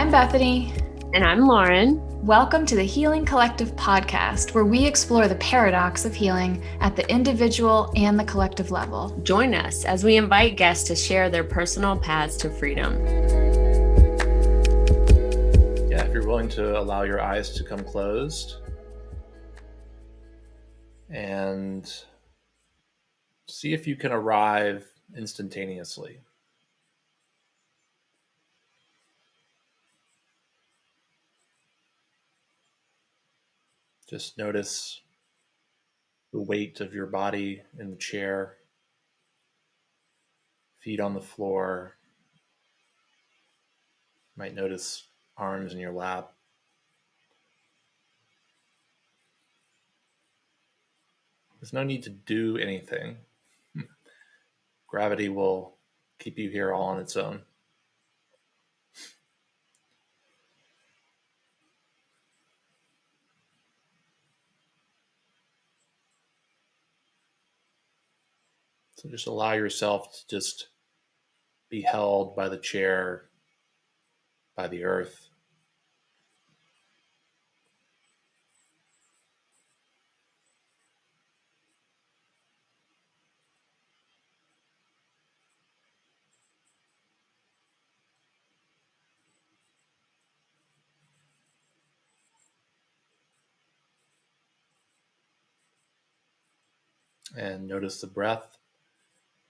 I'm Bethany. And I'm Lauryn. Welcome to the Healing Collective podcast, where we explore the paradox of healing at the individual and the collective level. Join us as we invite guests to share their personal paths to freedom. Yeah, if you're willing to allow your eyes to come closed and see if you can arrive instantaneously. Just notice the weight of your body in the chair, feet on the floor. You might notice arms in your lap. There's no need to do anything. Gravity will keep you here all on its own. So just allow yourself to just be held by the chair, by the earth. And notice the breath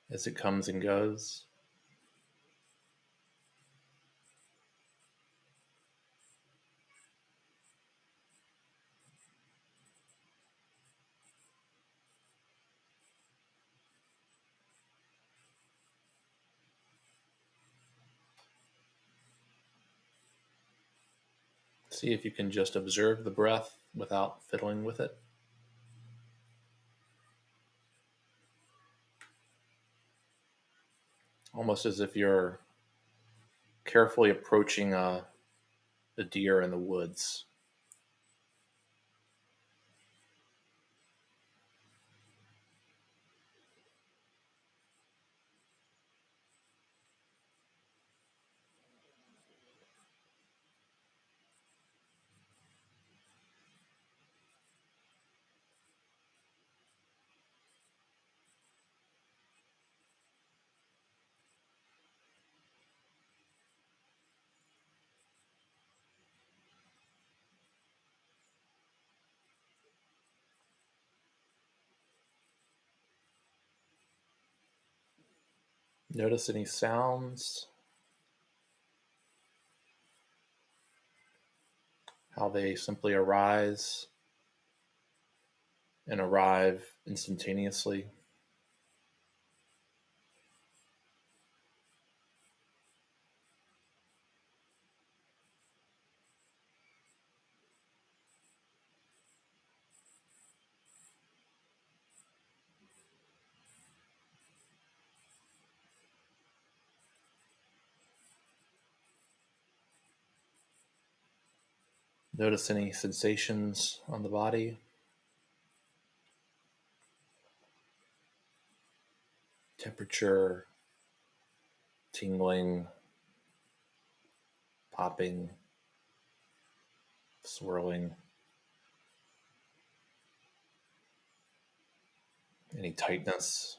as it comes and goes. See if you can just observe the breath without fiddling with it. Almost as if you're carefully approaching a deer in the woods. Notice any sounds, how they simply arise and arrive instantaneously. Notice any sensations on the body. Temperature, tingling, popping, swirling. Any tightness.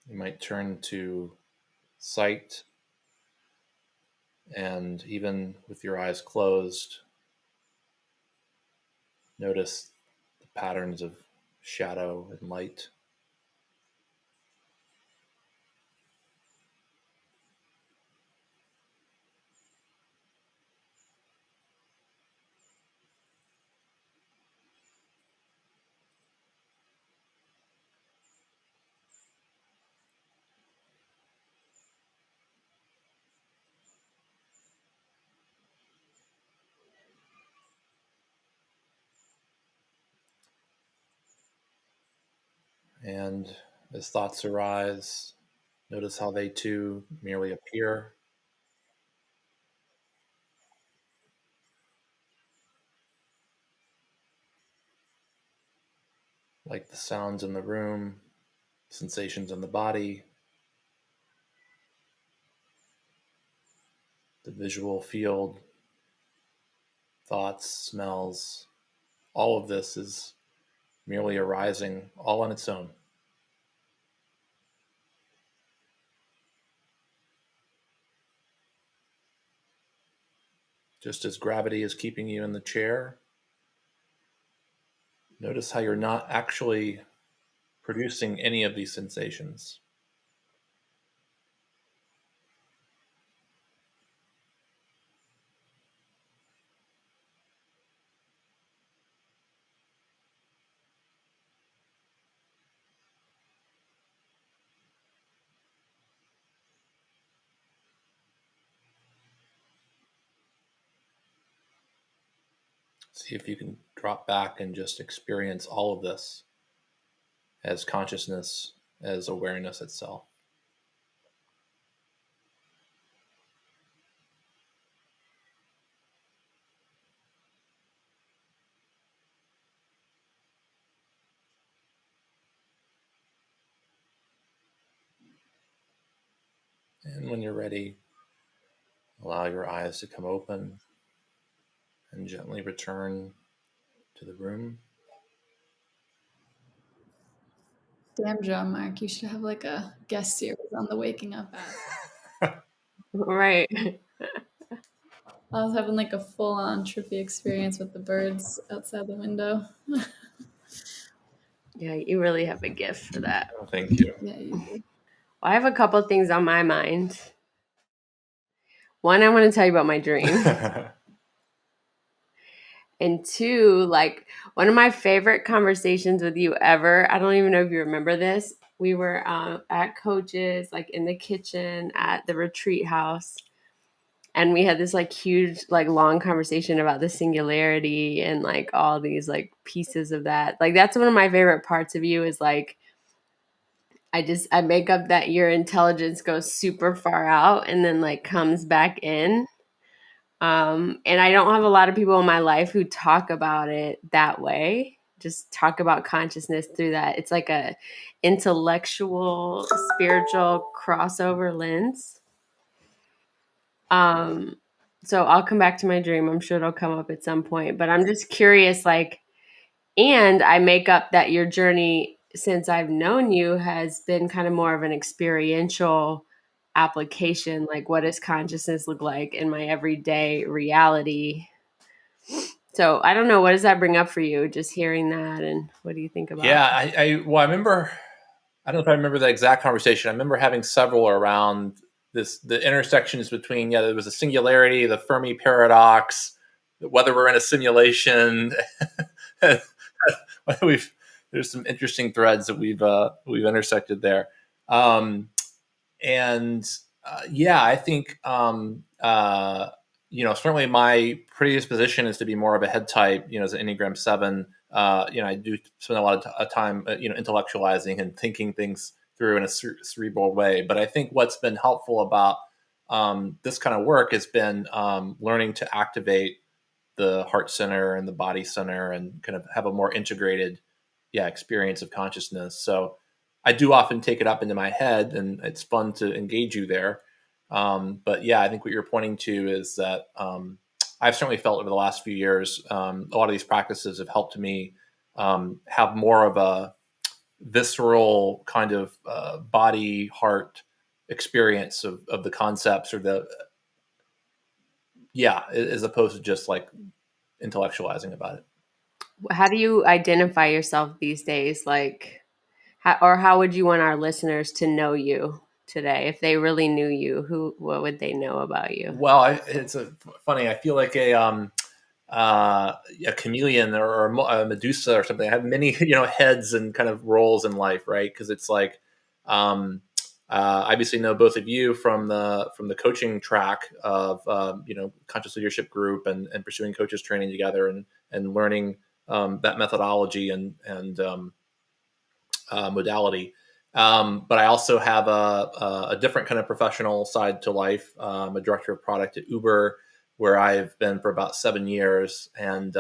You might turn to sight, and even with your eyes closed, notice the patterns of shadow and light. And as thoughts arise, notice how they too merely appear. like the sounds in the room, sensations in the body, the visual field, thoughts, smells. All of this is merely arising all on its own. Just as gravity is keeping you in the chair, notice how you're not actually producing any of these sensations. See if you can drop back and just experience all of this as consciousness, as awareness itself. And when you're ready, allow your eyes to come open and gently return to the room. Damn, John Mark, you should have like a guest series on the Waking Up app. Right. I was having like a full-on trippy experience with the birds outside the window. Yeah, you really have a gift for that. Oh, thank you. Yeah, you do. Well, I have a couple things on my mind. One, I want to tell you about my dream. And two, like one of my favorite conversations with you ever. I don't even know if you remember this. We were at Coach's, like in the kitchen at the retreat house. And we had this like huge, like long conversation about the singularity and like all these like pieces of that. Like that's one of my favorite parts of you is like, I make up that your intelligence goes super far out and then like comes back in. And I don't have a lot of people in my life who talk about it that way. Just talk about consciousness through that. It's like a intellectual, spiritual crossover lens. So I'll come back to my dream. I'm sure it'll come up at some point, but I'm just curious, like, and I make up that your journey since I've known you has been kind of more of an experiential application. Like, what does consciousness look like in my everyday reality? So I don't know. What does that bring up for you? Just hearing that, and what do you think about? Yeah, I remember. I don't know if I remember the exact conversation. I remember having several around the intersections between there was a singularity, the Fermi paradox, whether we're in a simulation. There's some interesting threads that we've intersected there. I think certainly my predisposition is to be more of a head type. As an Enneagram 7, I do spend a lot of time, intellectualizing and thinking things through in a cerebral way. But I think what's been helpful about this kind of work has been learning to activate the heart center and the body center and kind of have a more integrated, experience of consciousness. So I do often take it up into my head, and it's fun to engage you there. But yeah, I think what you're pointing to is that I've certainly felt over the last few years, a lot of these practices have helped me have more of a visceral kind of body heart experience of the concepts as opposed to just like intellectualizing about it. How do you identify yourself these days? Like, how would you want our listeners to know you today? If they really knew you, what would they know about you? Well, it's funny. I feel like a chameleon or a Medusa or something. I have many, heads and kind of roles in life, right? Because it's like, obviously know both of you from the coaching track of conscious leadership group and pursuing coaches training together and learning that methodology and modality. But I also have a different kind of professional side to life. I'm a director of product at Uber, where I've been for about 7 years, and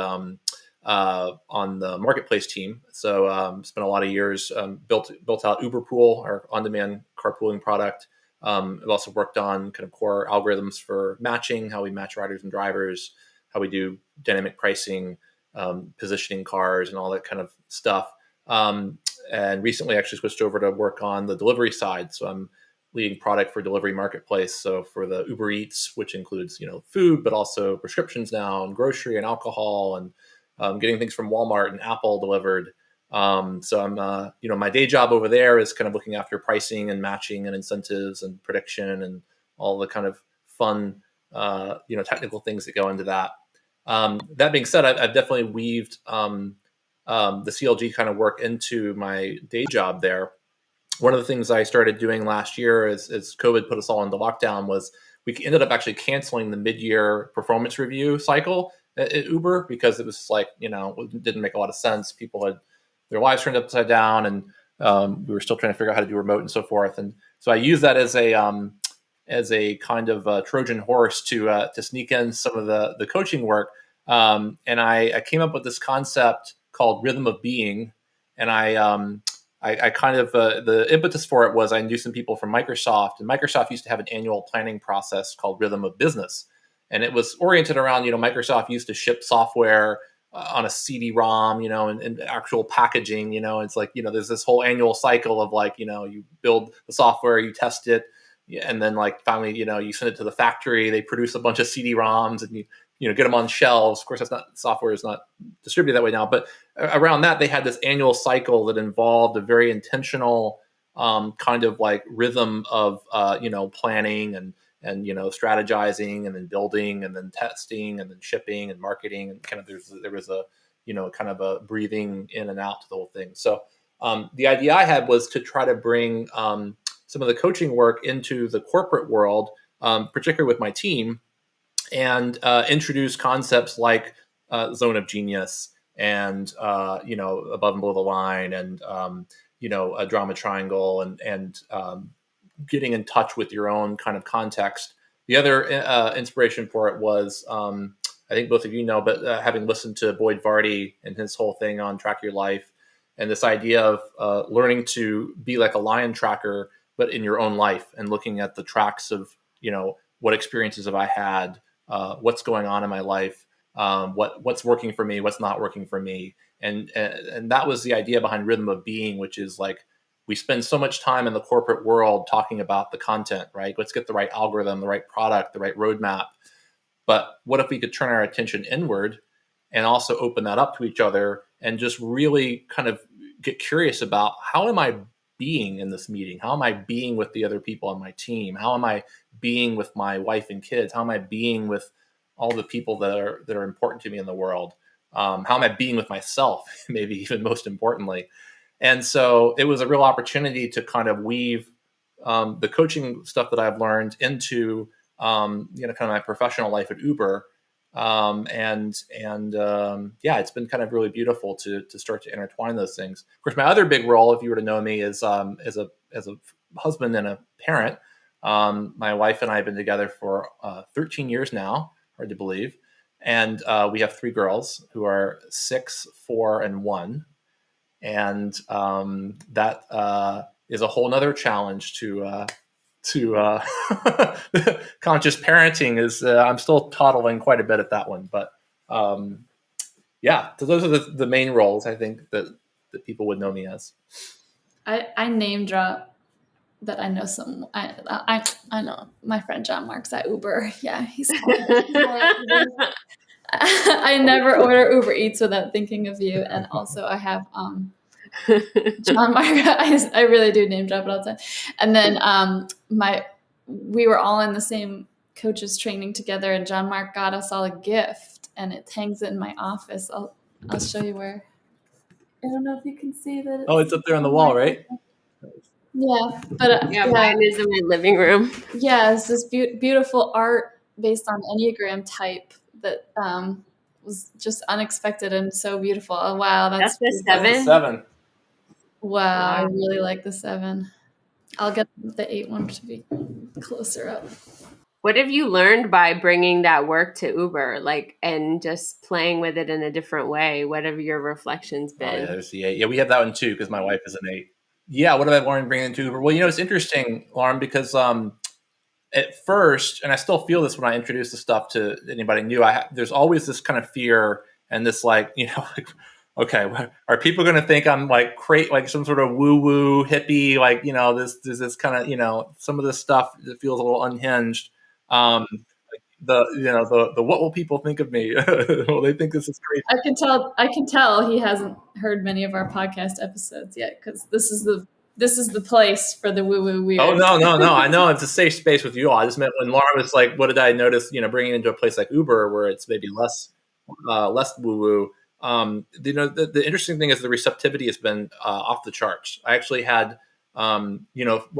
on the marketplace team. So spent a lot of years, built out Uber Pool, our on-demand carpooling product. I've also worked on kind of core algorithms for matching, how we match riders and drivers, how we do dynamic pricing, positioning cars, and all that kind of stuff. And recently actually switched over to work on the delivery side. So I'm leading product for delivery marketplace. So for the Uber Eats, which includes, food, but also prescriptions now, and grocery and alcohol, and getting things from Walmart and Apple delivered. So I'm, my day job over there is kind of looking after pricing and matching and incentives and prediction and all the kind of fun, technical things that go into that. That being said, I've definitely weaved the CLG kind of work into my day job there. One of the things I started doing last year as COVID put us all into lockdown was we ended up actually canceling the mid-year performance review cycle at Uber, because it was like, it didn't make a lot of sense. People had their lives turned upside down, and we were still trying to figure out how to do remote and so forth. And so I used that as a kind of Trojan horse to sneak in some of the coaching work. And I came up with this concept called rhythm of being. And I kind of, the impetus for it was I knew some people from Microsoft, and Microsoft used to have an annual planning process called Rhythm of Business. And it was oriented around, Microsoft used to ship software on a CD-ROM, and actual packaging, it's like, there's this whole annual cycle of like, you build the software, you test it, and then like finally, you send it to the factory, they produce a bunch of CD-ROMs, and you get them on shelves. Of course, software is not distributed that way now, but around that, they had this annual cycle that involved a very intentional kind of like rhythm of, planning and strategizing, and then building, and then testing, and then shipping and marketing, and kind of there was a kind of a breathing in and out to the whole thing. So the idea I had was to try to bring some of the coaching work into the corporate world, particularly with my team, and introduce concepts like zone of genius, and above and below the line, and a drama triangle, and getting in touch with your own kind of context. The other inspiration for it was, I think both of you know, but having listened to Boyd Vardy and his whole thing on Track Your Life, and this idea of learning to be like a lion tracker, but in your own life, and looking at the tracks of, what experiences have I had, what's going on in my life, what's working for me, what's not working for me. And that was the idea behind Rhythm of Being, which is like, we spend so much time in the corporate world talking about the content, right? Let's get the right algorithm, the right product, the right roadmap. But what if we could turn our attention inward and also open that up to each other, and just really kind of get curious about, how am I being in this meeting? How am I being with the other people on my team? How am I being with my wife and kids? How am I being with all the people that are important to me in the world? How am I being with myself? Maybe even most importantly. And so it was a real opportunity to kind of weave the coaching stuff that I've learned into kind of my professional life at Uber. Yeah, it's been kind of really beautiful to start to intertwine those things. Of course, my other big role, if you were to know me, is as a husband and a parent. My wife and I have been together for 13 years now, hard to believe. And we have 3 girls who are 6, 4, and 1. And that is a whole nother challenge to conscious parenting. Is I'm still toddling quite a bit at that one, but yeah, so those are the main roles I think that people would know me as. I name drop that I know some. I know my friend John Mark's at Uber. Yeah, he's. I never order Uber Eats without thinking of you, and also I have John Mark. I really do name drop it all the time. And then we were all in the same coaches training together, and John Mark got us all a gift, and it hangs in my office. I'll show you where. I don't know if you can see that. It's up there on the wall, right? Yeah, but mine is in my living room. Yeah, it's this beautiful art based on Enneagram type that was just unexpected and so beautiful. Oh wow, that's the 7. That's the 7. Wow, I really like the 7. I'll get the 8 one to be closer up. What have you learned by bringing that work to Uber, like, and just playing with it in a different way? What have your reflections been? Oh yeah, there's the 8. Yeah, we have that one too because my wife is an 8. Yeah, what have I learned bringing it to Uber? Well, it's interesting, Lauren, because at first, and I still feel this when I introduce the stuff to anybody new, there's always this kind of fear and this like, like, okay, are people going to think I'm like like some sort of woo woo hippie, like, this kind of, some of this stuff that feels a little unhinged. The what will people think of me? Well, they think this is crazy. I can tell he hasn't heard many of our podcast episodes yet, because this is the place for the woo woo weird. Oh no! I know it's a safe space with you all. I just meant when Laura was like, "What did I notice?" Bringing it into a place like Uber where it's maybe less woo woo. The interesting thing is the receptivity has been off the charts. I actually had, when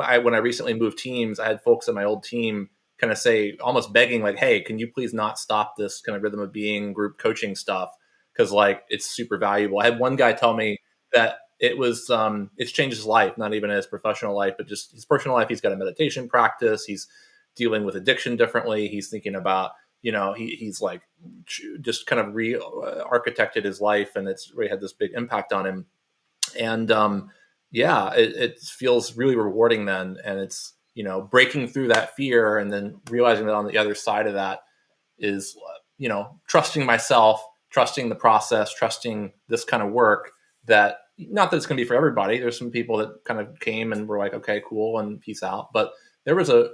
I recently moved teams, I had folks in my old team kind of say, almost begging, like, "Hey, can you please not stop this kind of rhythm of being group coaching stuff? Because like it's super valuable." I had one guy tell me that it's changed his life, not even his professional life, but just his personal life. He's got a meditation practice. He's dealing with addiction differently. He's thinking about, he's like just kind of re-architected his life, and it's really had this big impact on him. And it feels really rewarding then. And it's, breaking through that fear and then realizing that on the other side of that is, trusting myself, trusting the process, trusting this kind of work, that not that it's going to be for everybody. There's some people that kind of came and were like, okay, cool, and peace out. But there was a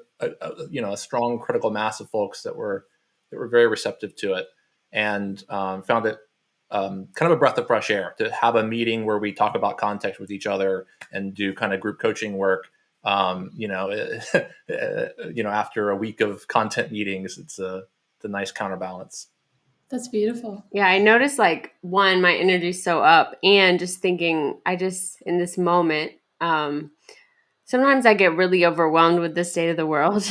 strong critical mass of folks that were very receptive to it, and found it kind of a breath of fresh air to have a meeting where we talk about context with each other and do kind of group coaching work. After a week of content meetings, it's a nice counterbalance. That's beautiful. Yeah, I noticed like one, my energy's so up, and just thinking, in this moment, sometimes I get really overwhelmed with the state of the world,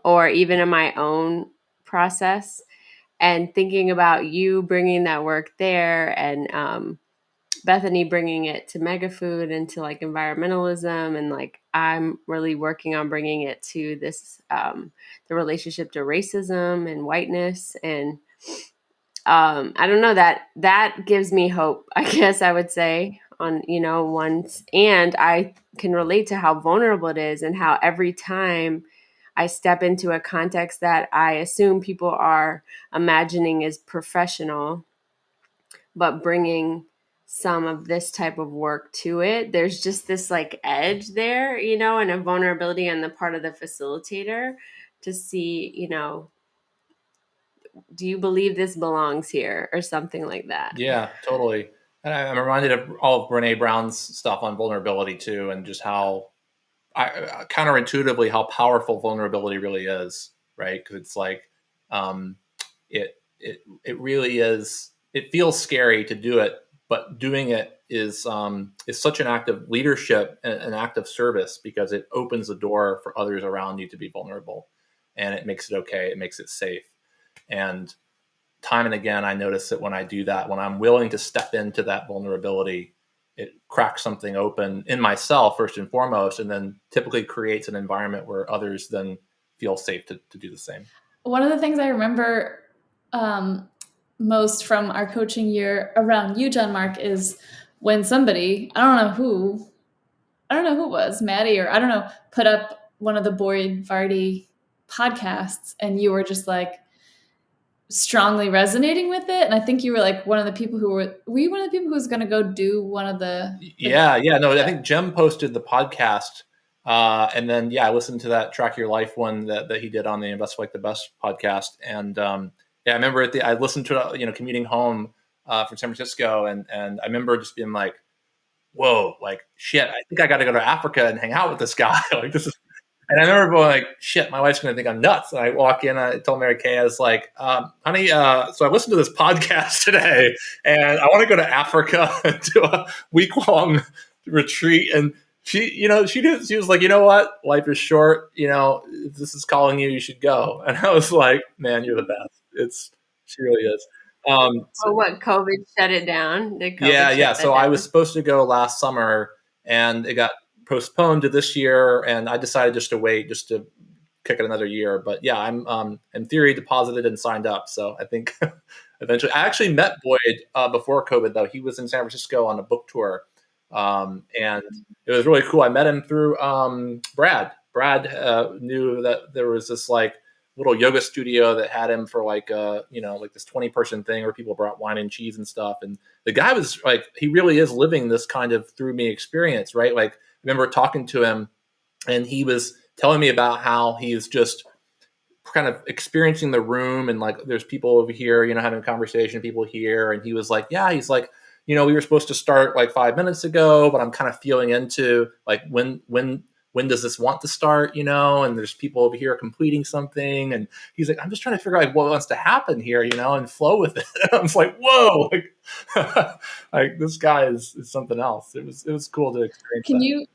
or even in my own process, and thinking about you bringing that work there, and Bethany bringing it to Mega Food and to like environmentalism, and like I'm really working on bringing it to this the relationship to racism and whiteness, and I don't know, that gives me hope, I guess I would say, on, once, and I can relate to how vulnerable it is, and how every time I step into a context that I assume people are imagining is professional, but bringing some of this type of work to it, there's just this like edge there, and a vulnerability on the part of the facilitator to see, do you believe this belongs here, or something like that? Yeah, totally. And I'm reminded of all of Brene Brown's stuff on vulnerability too, and just how counterintuitively how powerful vulnerability really is, right? Because it's like it really is. It feels scary to do it, but doing it is such an act of leadership and an act of service, because it opens the door for others around you to be vulnerable, and it makes it okay. It makes it safe. And time and again, I notice that when I do that, when I'm willing to step into that vulnerability, it cracks something open in myself first and foremost, and then typically creates an environment where others then feel safe to do the same. One of the things I remember most from our coaching year around you, John Mark, is when somebody, I don't know who it was, Maddie, or I don't know, put up one of the Boyd Vardy podcasts, and you were just like strongly resonating with it. And I think you were like one of the people who were you one of the people who was going to go do one of the no, I think Jem posted the podcast, and then I listened to that Track Your Life one that he did on the Invest Like the Best podcast, and I remember I listened to it, commuting home from San Francisco, and I remember just being like, whoa, like shit, I think I got to go to Africa and hang out with this guy. Like this is. And I remember going like, shit, my wife's going to think I'm nuts. And I walk in, I told Mary Kay, I was like, honey, so I listened to this podcast today, and I want to go to Africa and do a week-long retreat. And she was like, you know what? Life is short. If this is calling you, you should go. And I was like, man, you're the best. She really is. What, COVID shut it down? Yeah. So I was supposed to go last summer, and it got postponed to this year, and I decided just to wait, just to kick it another year. But yeah, I'm in theory deposited and signed up. So I think eventually, I actually met Boyd before COVID though. He was in San Francisco on a book tour, and it was really cool. I met him through Brad. Brad knew that there was this like little yoga studio that had him for like like this 20-person thing where people brought wine and cheese and stuff. And the guy was like, he really is living this kind of through me experience, right? Like I remember talking to him and he was telling me about how he's just kind of experiencing the room and like there's people over here, having a conversation, people here. And he was like, yeah, he's like, we were supposed to start like 5 minutes ago, but I'm kind of feeling into like when does this want to start, and there's people over here completing something. And he's like, I'm just trying to figure out like what wants to happen here, and flow with it. I was like, whoa, like, like this guy is something else. It was cool to experience that.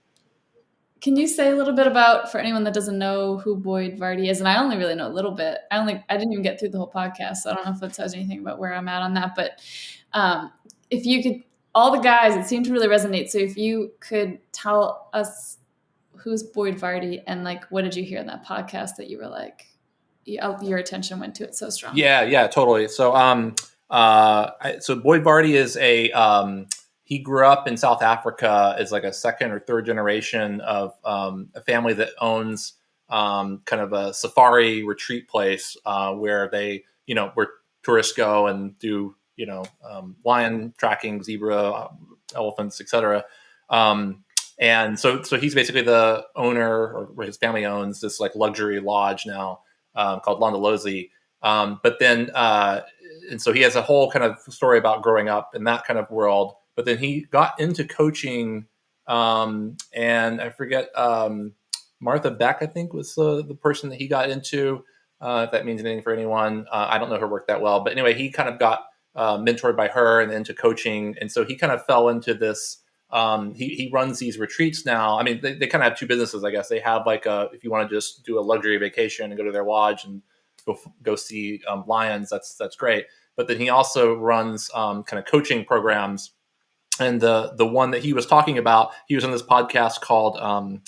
Can you say a little bit about, for anyone that doesn't know who Boyd Vardy is? And I only really know a little bit. I didn't even get through the whole podcast, so I don't know if that says anything about where I'm at on that. But if you could, all the guys, it seemed to really resonate. So if you could tell us who's Boyd Vardy and like, what did you hear in that podcast that you were like, your attention went to it so strong? Yeah, totally. So, so Boyd Vardy is he grew up in South Africa as like a second or third generation of a family that owns kind of a safari retreat place where they, where tourists go and do, lion tracking, zebra, elephants, etc. And so he's basically the owner, or his family owns this like luxury lodge now called Londolozi. But then, and so he has a whole kind of story about growing up in that kind of world. But then he got into coaching, and I forget, Martha Beck, I think, was the person that he got into. If that means anything for anyone, I don't know her work that well. But anyway, he kind of got mentored by her and into coaching. And so he kind of fell into this. He runs these retreats now. I mean, they kind of have two businesses, I guess. They have like if you want to just do a luxury vacation and go to their lodge and go see lions, that's great. But then he also runs kind of coaching programs. And the one that he was talking about, he was on this podcast called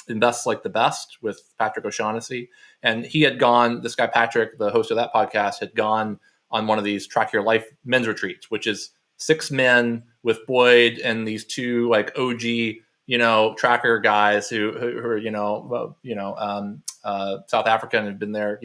Invest Like the Best with Patrick O'Shaughnessy. And he had gone, this guy Patrick, the host of that podcast, had gone on one of these Track Your Life men's retreats, which is 6 men with Boyd and these two like OG, tracker guys who are, South African and have been there,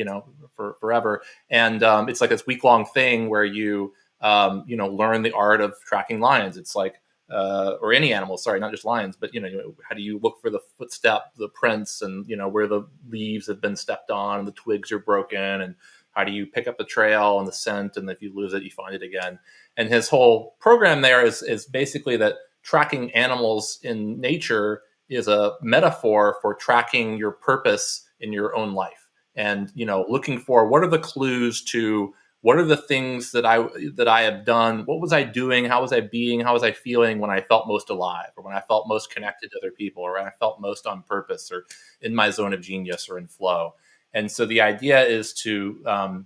for forever. And it's like this week-long thing where you, learn the art of tracking lions. It's like, or any animals, sorry, not just lions, but, how do you look for the footstep, the prints, and, where the leaves have been stepped on and the twigs are broken, and how do you pick up the trail and the scent, and if you lose it, you find it again. And his whole program there is basically that tracking animals in nature is a metaphor for tracking your purpose in your own life. And, looking for what are the clues to what are the things that I have done? What was I doing? How was I being? How was I feeling when I felt most alive, or when I felt most connected to other people, or when I felt most on purpose, or in my zone of genius, or in flow? And so the idea is to,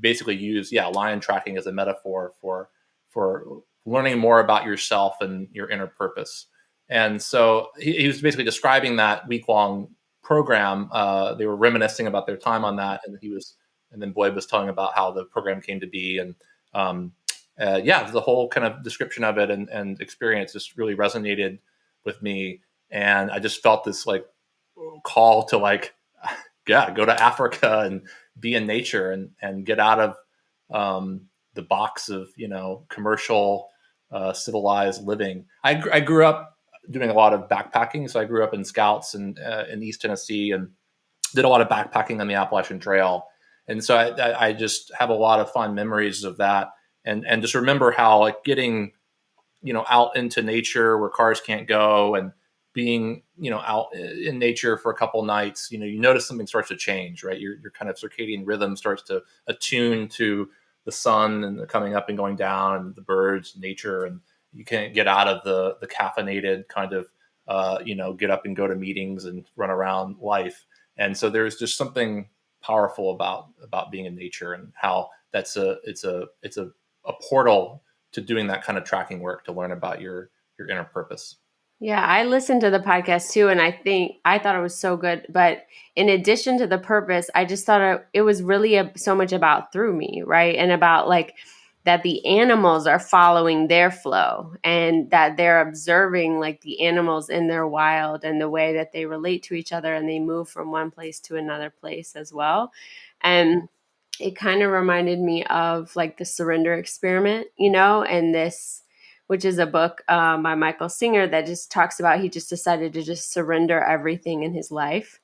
basically use, lion tracking as a metaphor for learning more about yourself and your inner purpose. And so he was basically describing that week-long program. They were reminiscing about their time on that, and then Boyd was telling about how the program came to be. And the whole kind of description of it and experience just really resonated with me. And I just felt this like call to like, go to Africa and be in nature and get out of the box of, commercial, civilized living. I grew up doing a lot of backpacking. So I grew up in Scouts and in East Tennessee, and did a lot of backpacking on the Appalachian Trail. And so I just have a lot of fond memories of that, and just remember how like getting, out into nature where cars can't go, and being, out in nature for a couple nights, you notice something starts to change, right? Your kind of circadian rhythm starts to attune to the sun and the coming up and going down, and the birds, nature, and you can't get out of the caffeinated kind of, get up and go to meetings and run around life. And so there's just something powerful about being in nature, and how it's a portal to doing that kind of tracking work to learn about your inner purpose. Yeah, I listened to the podcast too, and I thought it was so good. But in addition to the purpose, I just thought it was really so much about through me, right? And about like that the animals are following their flow and that they're observing like the animals in their wild and the way that they relate to each other and they move from one place to another place as well. And it kind of reminded me of like the surrender experiment, and this, which is a book by Michael Singer that just talks about he just decided to just surrender everything in his life.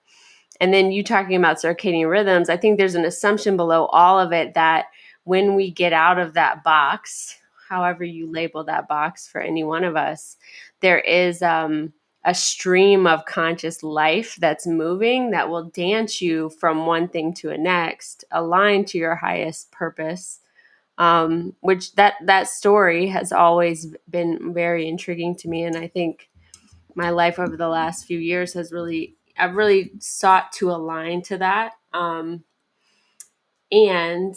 And then you talking about circadian rhythms, I think there's an assumption below all of it that when we get out of that box, however you label that box for any one of us, there is a stream of conscious life that's moving that will dance you from one thing to a next, aligned to your highest purpose. Which that story has always been very intriguing to me, and I think my life over the last few years I've really sought to align to that. And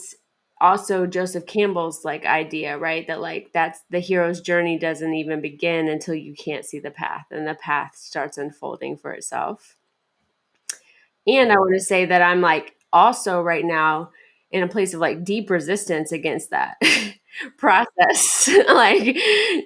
also Joseph Campbell's like idea, right? That like that's the hero's journey doesn't even begin until you can't see the path, and the path starts unfolding for itself. And I want to say that I'm like also right now in a place of like deep resistance against that process. Like,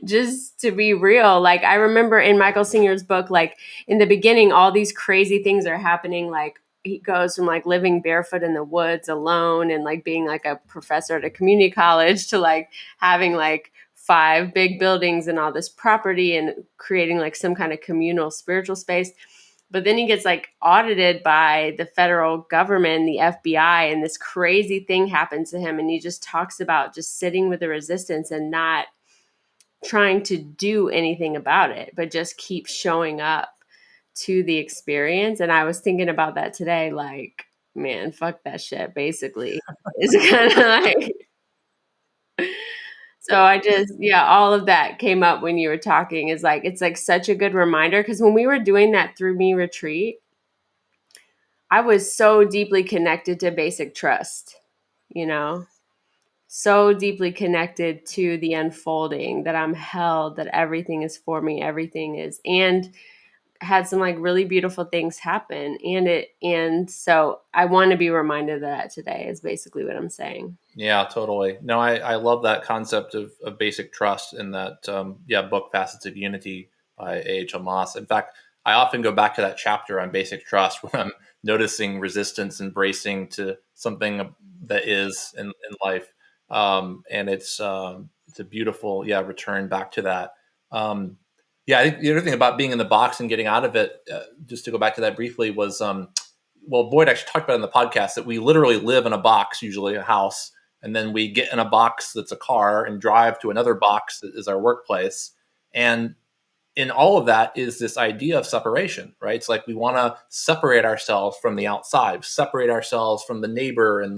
just to be real, like I remember in Michael Singer's book, like in the beginning, all these crazy things are happening. Like he goes from like living barefoot in the woods alone and like being like a professor at a community college to like having like 5 big buildings and all this property and creating like some kind of communal spiritual space. But then he gets like audited by the federal government, the FBI, and this crazy thing happens to him. And he just talks about just sitting with the resistance and not trying to do anything about it, but just keep showing up to the experience. And I was thinking about that today, like, man, fuck that shit, basically. It's kind of like, so I just, yeah, all of that came up when you were talking. Is like, it's like such a good reminder. Because when we were doing that Through Me retreat, I was so deeply connected to basic trust, you know, so deeply connected to the unfolding that I'm held, that everything is for me, everything is, and had some like really beautiful things happen. And so I want to be reminded of that today, is basically what I'm saying. Yeah, totally. No, I love that concept of basic trust in that, book, Facets of Unity by A.H. Moss. In fact, I often go back to that chapter on basic trust when I'm noticing resistance and bracing to something that is in life. And it's a beautiful, return back to that. I think the other thing about being in the box and getting out of it, just to go back to that briefly, was, Boyd actually talked about it in the podcast that we literally live in a box, usually a house, and then we get in a box that's a car and drive to another box that is our workplace. And in all of that is this idea of separation, right? It's like we want to separate ourselves from the outside, separate ourselves from the neighbor and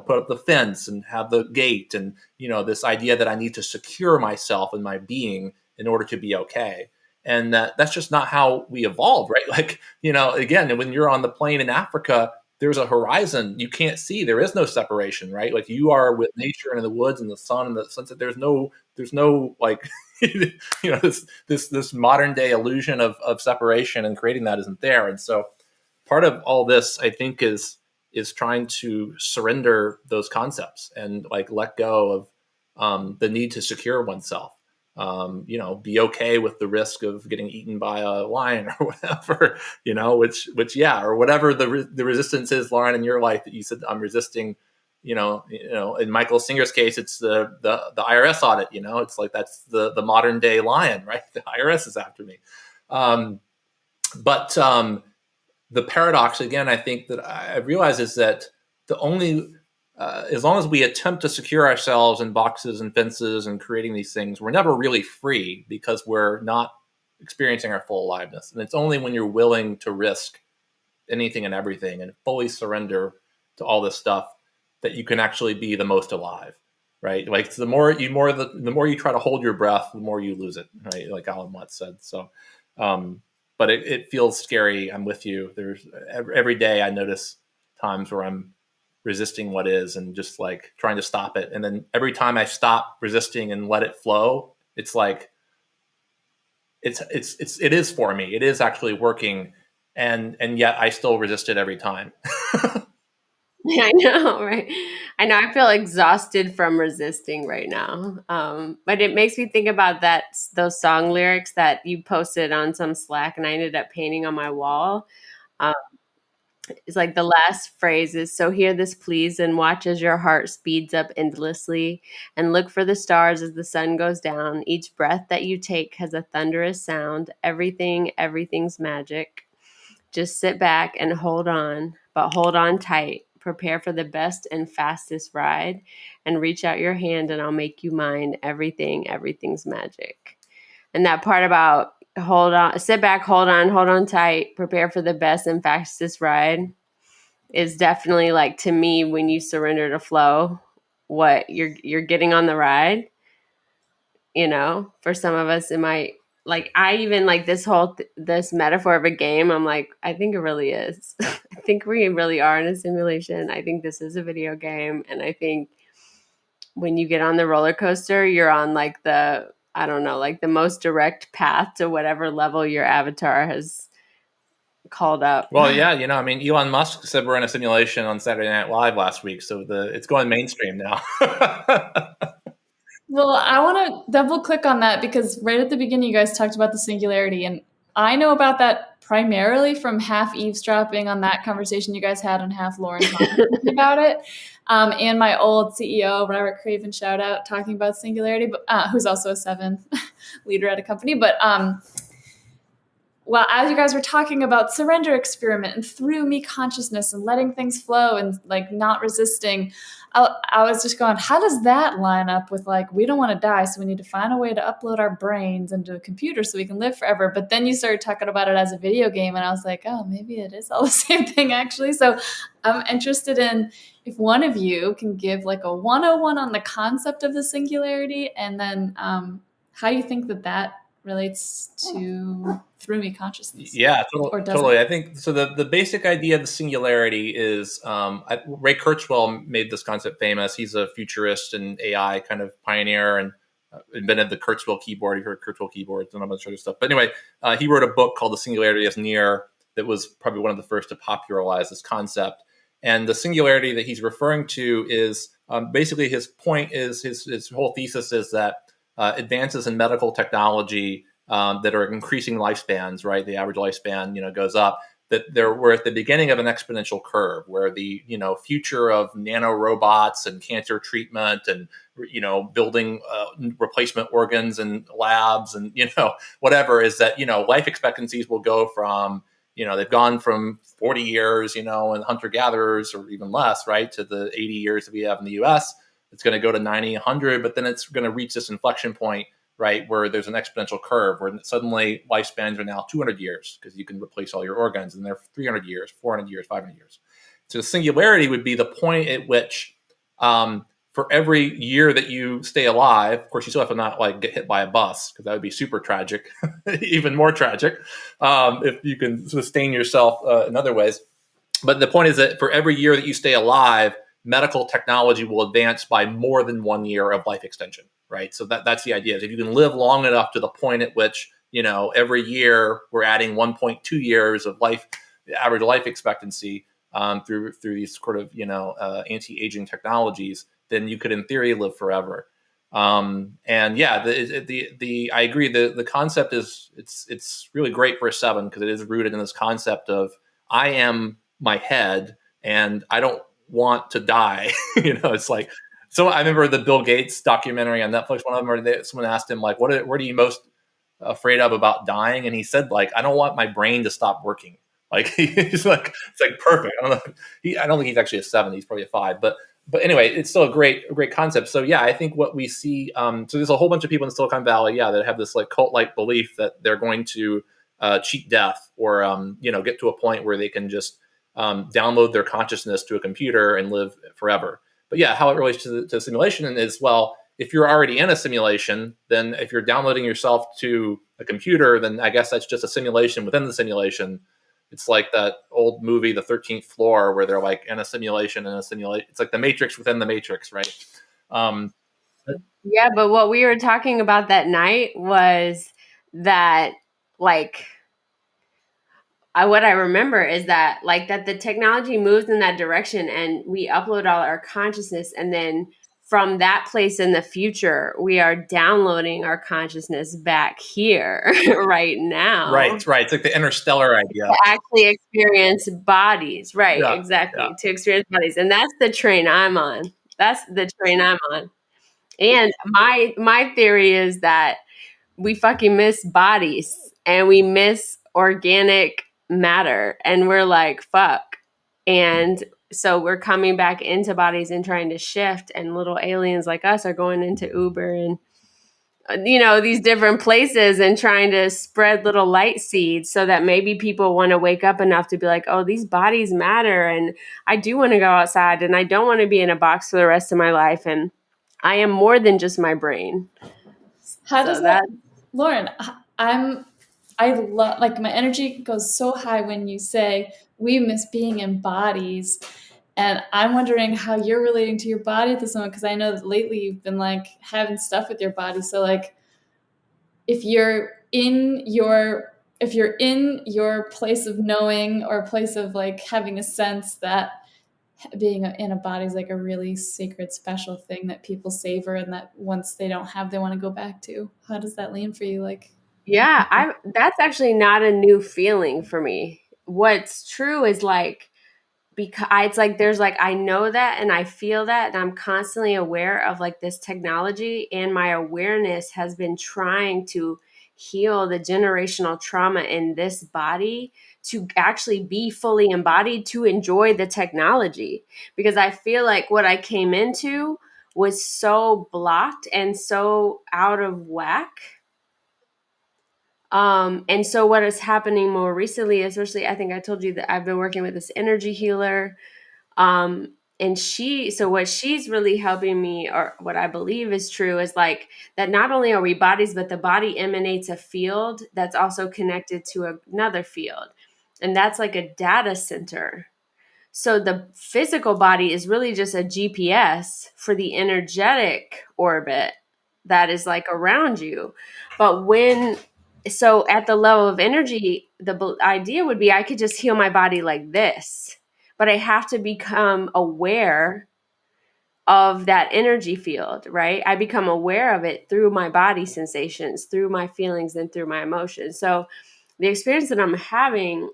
put up the fence and have the gate. And, this idea that I need to secure myself and my being in order to be okay. And that's just not how we evolved, right? Like, again, when you're on the plane in Africa, there's a horizon you can't see. There is no separation, right? Like you are with nature and in the woods and the sun and the sunset. There's no like, this modern day illusion of separation, and creating that isn't there. And so part of all this, I think, is trying to surrender those concepts and like let go of the need to secure oneself. Be okay with the risk of getting eaten by a lion or whatever, or whatever the resistance is, Lauryn, in your life that you said I'm resisting. In Michael Singer's case, it's the IRS audit. It's like that's the modern day lion, right? The IRS is after me. But the paradox, again, I think that I realize is that the only as long as we attempt to secure ourselves in boxes and fences and creating these things, we're never really free because we're not experiencing our full aliveness. And it's only when you're willing to risk anything and everything and fully surrender to all this stuff that you can actually be the most alive, right? Like the more you try to hold your breath, the more you lose it, right? Like Alan Watts said. So, but it feels scary. I'm with you. There's every day I notice times where I'm resisting what is and just like trying to stop it. And then every time I stop resisting and let it flow, it's like it is for me. It is actually working, and yet I still resist it every time. I know, right? I know. I feel exhausted from resisting right now. But it makes me think about those song lyrics that you posted on some Slack, and I ended up painting on my wall. Um, it's like the last phrase is, "So hear this, please, and watch as your heart speeds up endlessly, and look for the stars as the sun goes down. Each breath that you take has a thunderous sound. Everything's magic. Just sit back and hold on, but hold on tight. Prepare for the best and fastest ride, and reach out your hand and I'll make you mine. Everything's magic." And that part about hold on, sit back, hold on tight, prepare for the best and fastest ride is definitely, like, to me, when you surrender to flow, what you're getting on the ride. For some of us it might, like, I even like this metaphor of a game. I'm like, I think it really is. I think we really are in a simulation. I think this is a video game, and I think when you get on the roller coaster, you're on, like, the, I don't know, like, the most direct path to whatever level your avatar has called up. Well, yeah, I mean, Elon Musk said we're in a simulation on Saturday Night Live last week, so it's going mainstream now. Well, I want to double click on that because right at the beginning, you guys talked about the singularity. And I know about that primarily from half eavesdropping on that conversation you guys had and half Lauryn talking about it. And my old CEO, Robert Craven, shout out, talking about singularity, but who's also a 7 leader at a company. But well, as you guys were talking about surrender experiment and through me consciousness and letting things flow and, like, not resisting, I was just going, how does that line up with, like, we don't want to die, so we need to find a way to upload our brains into a computer so we can live forever. But then you started talking about it as a video game, and I was like, oh, maybe it is all the same thing, actually. So I'm interested in if one of you can give, like, a 101 on the concept of the singularity, and then how you think that relates to through me consciousness. Yeah, Or doesn't. totally. I think so. The basic idea of the singularity is Ray Kurzweil made this concept famous. He's a futurist and AI kind of pioneer and invented the Kurzweil keyboard. You heard Kurzweil keyboards and a bunch of other stuff. But anyway, he wrote a book called The Singularity is Near that was probably one of the first to popularize this concept. And the singularity that he's referring to is basically his point is his whole thesis is that advances in medical technology that are increasing lifespans, right? The average lifespan, goes up. That we're at the beginning of an exponential curve where the future of nanorobots and cancer treatment and building replacement organs and labs and whatever is that life expectancies will go from they've gone from 40 years and hunter gatherers or even less, right, to the 80 years that we have in the U.S. It's going to go to 90, 100, but then it's going to reach this inflection point, right, where there's an exponential curve where suddenly lifespans are now 200 years because you can replace all your organs, and they're 300 years, 400 years, 500 years. So singularity would be the point at which for every year that you stay alive, of course, you still have to not get hit by a bus because that would be super tragic, even more tragic if you can sustain yourself in other ways. But the point is that for every year that you stay alive, medical technology will advance by more than 1 year of life extension, right? So that's the idea. Is if you can live long enough to the point at which, every year we're adding 1.2 years of average life expectancy through these sort of, anti-aging technologies, then you could in theory live forever. And yeah, I agree. The concept is it's really great for a 7 because it is rooted in this concept of I am my head and I don't want to die. It's like, so I remember the Bill Gates documentary on Netflix. One of them, where someone asked him what are you most afraid of about dying? And he said, I don't want my brain to stop working. He's like, it's like perfect. I don't think he's actually a 7. He's probably a 5, but anyway, it's still a great concept. So yeah, I think what we see, so there's a whole bunch of people in Silicon Valley, that have this cult-like belief that they're going to cheat death or, get to a point where they can just download their consciousness to a computer and live forever. But yeah, how it relates to simulation is, well, if you're already in a simulation, then if you're downloading yourself to a computer, then I guess that's just a simulation within the simulation. It's like that old movie, The 13th Floor, where they're in a simulation It's like the Matrix within the Matrix, right? Yeah, but what we were talking about that night was that like what I remember is that like that the technology moves in that direction and we upload all our consciousness, and then from that place in the future, we are downloading our consciousness back here right now. Right. It's like the interstellar idea. To actually experience bodies. Right, Yeah, exactly. yeah. To experience bodies. And that's the train I'm on. That's the train I'm on. And my theory is that we fucking miss bodies and we miss organic matter, and we're like, fuck. And so we're coming back into bodies and trying to shift, and little aliens like us are going into Uber and these different places and trying to spread little light seeds so that maybe people want to wake up enough to be like, oh, these bodies matter, and I do want to go outside, and I don't want to be in a box for the rest of my life, and I am more than just my brain. How does that, Lauryn? I love, like, my energy goes so high when you say we miss being in bodies, and I'm wondering how you're relating to your body at this moment, because I know that lately you've been like having stuff with your body. So like, if you're in your place of knowing, or a place of like having a sense that being in a body is like a really sacred, special thing that people savor, and that once they don't have, they want to go back to. How does that land for you? Like, Yeah, that's actually not a new feeling for me. What's true is like, because it's like there's like I know that and I feel that, and I'm constantly aware of like this technology, and my awareness has been trying to heal the generational trauma in this body to actually be fully embodied to enjoy the technology, because I feel like what I came into was so blocked and so out of whack. And so what is happening more recently, especially, I think I told you that I've been working with this energy healer. And so what she's really helping me, or what I believe is true, is like that not only are we bodies, but the body emanates a field that's also connected to another field. And that's like a data center. So the physical body is really just a GPS for the energetic orbit that is like around you. But so at the level of energy, the idea would be I could just heal my body like this, but I have to become aware of that energy field, right? I become aware of it through my body sensations, through my feelings, and through my emotions. So the experience that I'm having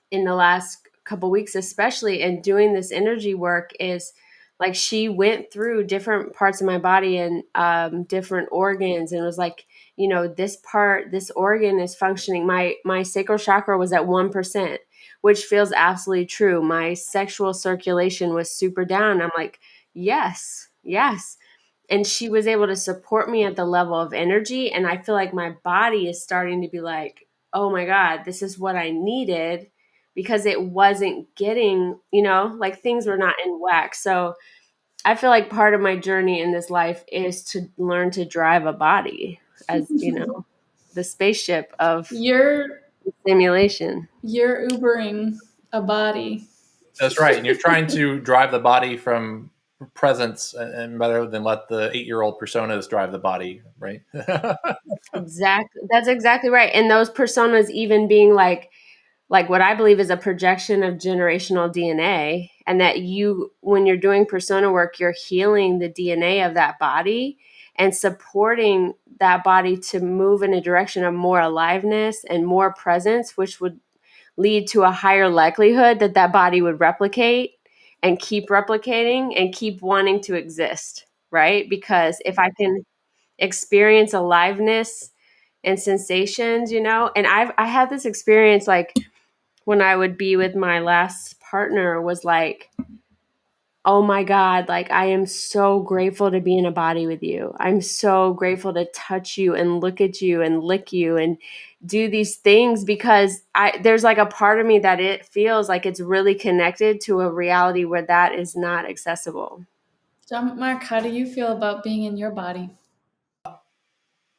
in the last couple weeks, especially in doing this energy work, is like she went through different parts of my body and different organs, and was like, this organ is functioning. My sacral chakra was at 1%, which feels absolutely true. My sexual circulation was super down. I'm like, yes, yes. And she was able to support me at the level of energy, and I feel like my body is starting to be like, oh my God, this is what I needed, because it wasn't getting, like things were not in whack. So I feel like part of my journey in this life is to learn to drive a body, as the spaceship of you're simulation. Ubering a body. That's right. And you're trying to drive the body from presence, and rather than let the 8-year-old personas drive the body, right? Exactly. That's exactly right. And those personas even being like what I believe is a projection of generational DNA, and that when you're doing persona work, you're healing the DNA of that body and supporting that body to move in a direction of more aliveness and more presence, which would lead to a higher likelihood that that body would replicate and keep replicating and keep wanting to exist, right? Because if I can experience aliveness and sensations, and I had this experience like when I would be with my last partner, was like, oh my God, like I am so grateful to be in a body with you. I'm so grateful to touch you and look at you and lick you and do these things, because there's like a part of me that it feels like it's really connected to a reality where that is not accessible. John Mark, how do you feel about being in your body?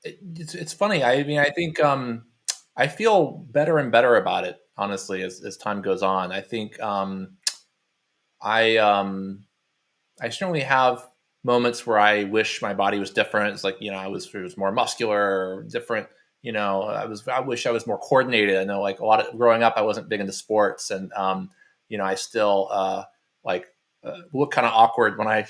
It's funny. I mean, I think I feel better and better about it, honestly, as time goes on. I think I I certainly have moments where I wish my body was different. It's like, it was more muscular or different. I wish I was more coordinated. I know, like, a lot of growing up, I wasn't big into sports, and I still look kind of awkward when I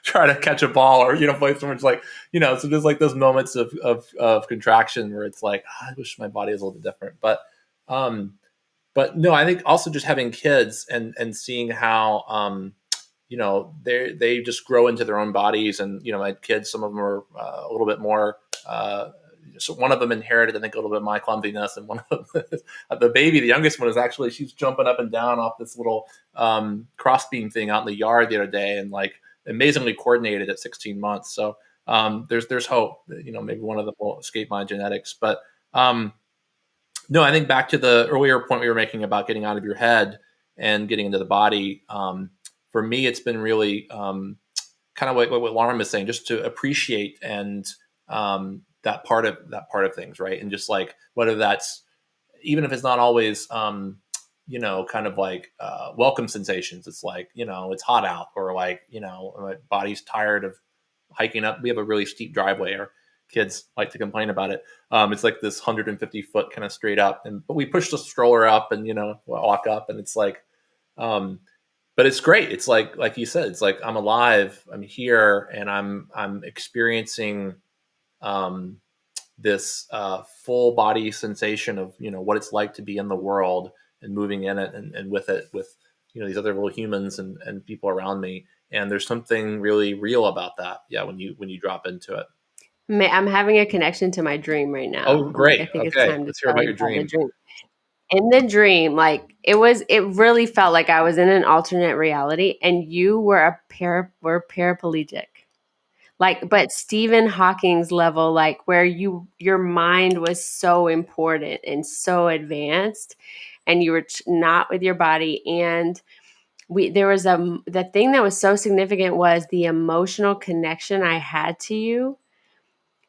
try to catch a ball or play someone's like so there's like those moments of contraction where it's like, I wish my body was a little bit different, but no, I think also just having kids and seeing how they just grow into their own bodies, and my kids, some of them are a little bit more. So one of them inherited, I think, a little bit of my clumsiness, and one of them, the baby, the youngest one, is actually, she's jumping up and down off this little crossbeam thing out in the yard the other day, and like amazingly coordinated at 16 months. So there's hope that, maybe one of them will escape my genetics. But no, I think back to the earlier point we were making about getting out of your head and getting into the body. For me, it's been really kind of what Lauryn was saying, just to appreciate and that part of things, right? And just like, whether that's, even if it's not always kind of like welcome sensations, it's like, it's hot out, or like, my body's tired of hiking up. We have a really steep driveway, or kids like to complain about it. It's like this 150 foot kind of straight up, but we push the stroller up and walk up, and it's like but it's great. It's like you said, it's like, I'm alive, I'm here, and I'm experiencing this full body sensation of what it's like to be in the world and moving in it, and with it, with these other little humans and people around me. And there's something really real about that. Yeah, when you drop into it. I'm having a connection to my dream right now. Oh, great. I think it's Okay, time to let's hear tell about you your about the dream. dream. In the dream, like, it really felt like I was in an alternate reality, and you were were paraplegic. Like, but Stephen Hawking's level, like, where your mind was so important and so advanced, and you were not with your body. And there was the thing that was so significant was the emotional connection I had to you,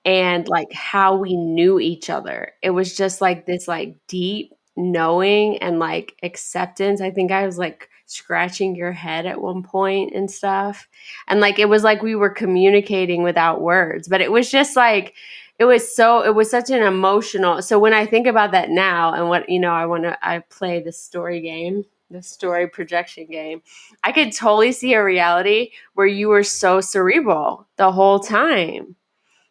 and like how we knew each other. It was just like this like deep knowing and like acceptance. I think I was like scratching your head at one point and stuff. And like it was like we were communicating without words, but it was just like it was such an emotional. So when I think about that now, and what I play the story game, the story projection game, I could totally see a reality where you were so cerebral the whole time,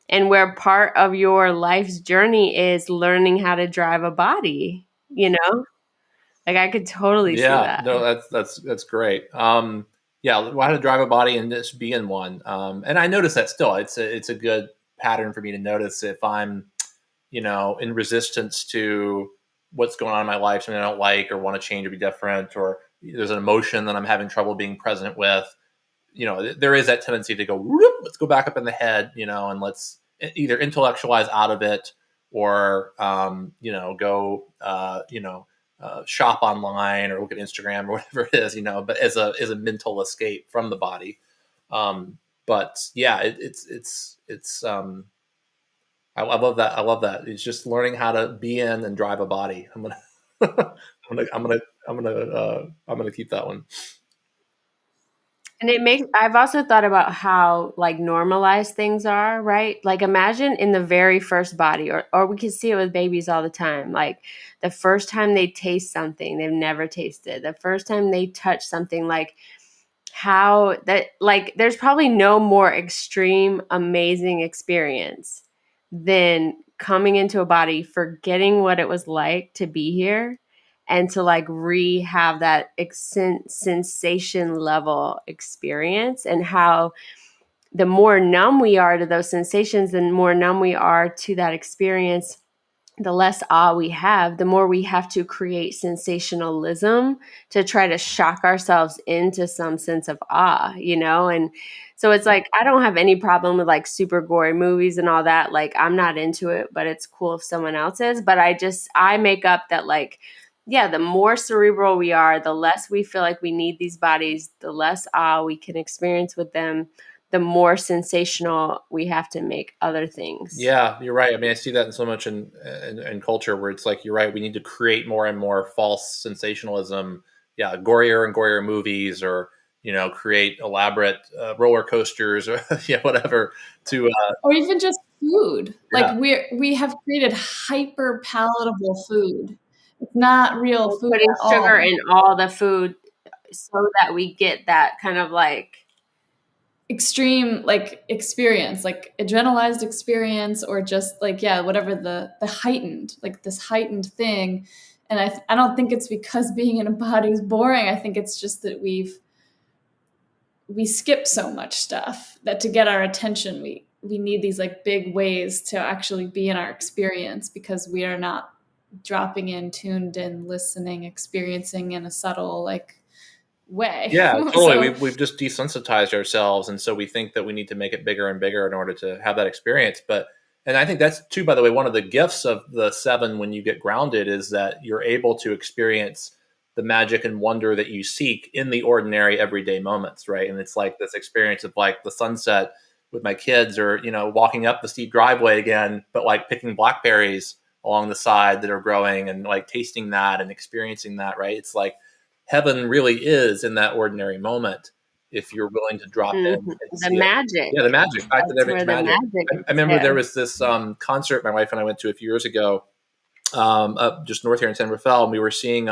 and where part of your life's journey is learning how to drive a body, like I could totally see Yeah, that. no, that's great. Yeah, learn how to drive a body and just be in one. And I notice that still. It's a good pattern for me to notice if I'm, in resistance to what's going on in my life, something I don't like or want to change or be different, or there's an emotion that I'm having trouble being present with. There is that tendency to go, whoop, let's go back up in the head, and let's either intellectualize out of it, or go shop online or look at Instagram or whatever it is, but as a mental escape from the body. But yeah, I love that. I love that. It's just learning how to be in and drive a body. I'm gonna I'm gonna keep that one. And I've also thought about how like normalized things are, right? Like imagine in the very first body, or we can see it with babies all the time. Like the first time they taste something they've never tasted, the first time they touch something, like how that, like, there's probably no more extreme, amazing experience than coming into a body, forgetting what it was like to be here, and to like have that sensation level experience. And how the more numb we are to those sensations, the more numb we are to that experience, the less awe we have, the more we have to create sensationalism to try to shock ourselves into some sense of awe, And so it's like, I don't have any problem with like super gory movies and all that. Like, I'm not into it, but it's cool if someone else is. But I make up that, like, yeah, the more cerebral we are, the less we feel like we need these bodies, the less awe we can experience with them, the more sensational we have to make other things. Yeah, you're right. I mean, I see that in so much in culture, where it's like, you're right. We need to create more and more false sensationalism. Yeah, gorier and gorier movies, or create elaborate roller coasters, or yeah, whatever. To Or even just food. Yeah. Like we have created hyper palatable food. It's not real We're food putting at sugar all. in all the food so that we get that kind of like Extreme like experience, like adrenalized experience, or just like, yeah, whatever the heightened, like this heightened thing. And I don't think it's because being in a body is boring. I think it's just that we skip so much stuff that to get our attention, we need these like big ways to actually be in our experience, because we are not dropping in, tuned in, listening, experiencing in a subtle like way. Yeah, totally. So We've just desensitized ourselves, and so we think that we need to make it bigger and bigger in order to have that experience. But and I think that's too, by the way, one of the gifts of the seven when you get grounded is that you're able to experience the magic and wonder that you seek in the ordinary everyday moments, right? And it's like this experience of like the sunset with my kids, or walking up the steep driveway again, but like picking blackberries along the side that are growing and like tasting that and experiencing that, right? It's like heaven really is in that ordinary moment if you're willing to drop in and the see it. magic. Yeah, the magic. Back to That's everything's where the magic. magic I is remember there there. was this concert my wife and I went to a few years ago, up just north here in San Rafael, and we were seeing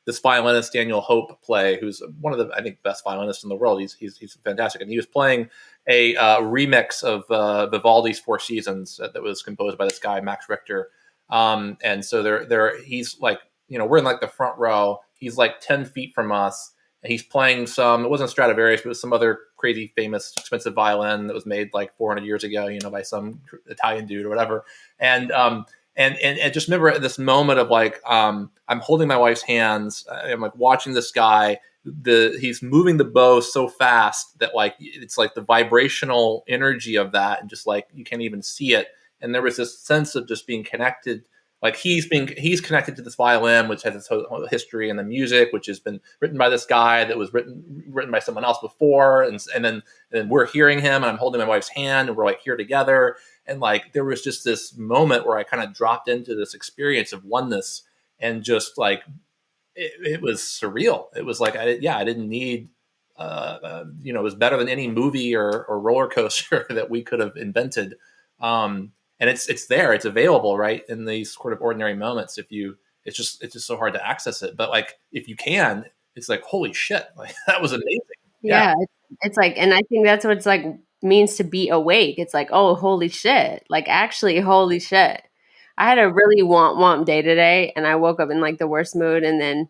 this violinist Daniel Hope play, who's one of the, I think, best violinists in the world. He's fantastic, and he was playing a remix of Vivaldi's Four Seasons that was composed by this guy Max Richter. And so he's like, we're in like the front row. He's like 10 feet from us, and he's playing some. It wasn't Stradivarius, but it was some other crazy, famous, expensive violin that was made like 400 years ago, by some Italian dude or whatever. And just remember this moment of like, I'm holding my wife's hands. I'm like watching this guy. He's moving the bow so fast that like it's like the vibrational energy of that, and just like you can't even see it. And there was this sense of just being connected. Like he's connected to this violin, which has its whole history, and the music, which has been written by this guy that was written by someone else before, and then we're hearing him, and I'm holding my wife's hand, and we're like here together. And like there was just this moment where I kind of dropped into this experience of oneness, and just like it was surreal. It was like I didn't need it was better than any movie or roller coaster that we could have invented. And it's there, it's available right in these sort of ordinary moments. It's just so hard to access it. But like if you can, it's like holy shit, like that was amazing. Yeah, it's like, and I think that's what it's like means to be awake. It's like, oh, holy shit. Like actually, holy shit. I had a really womp day today, and I woke up in like the worst mood. And then,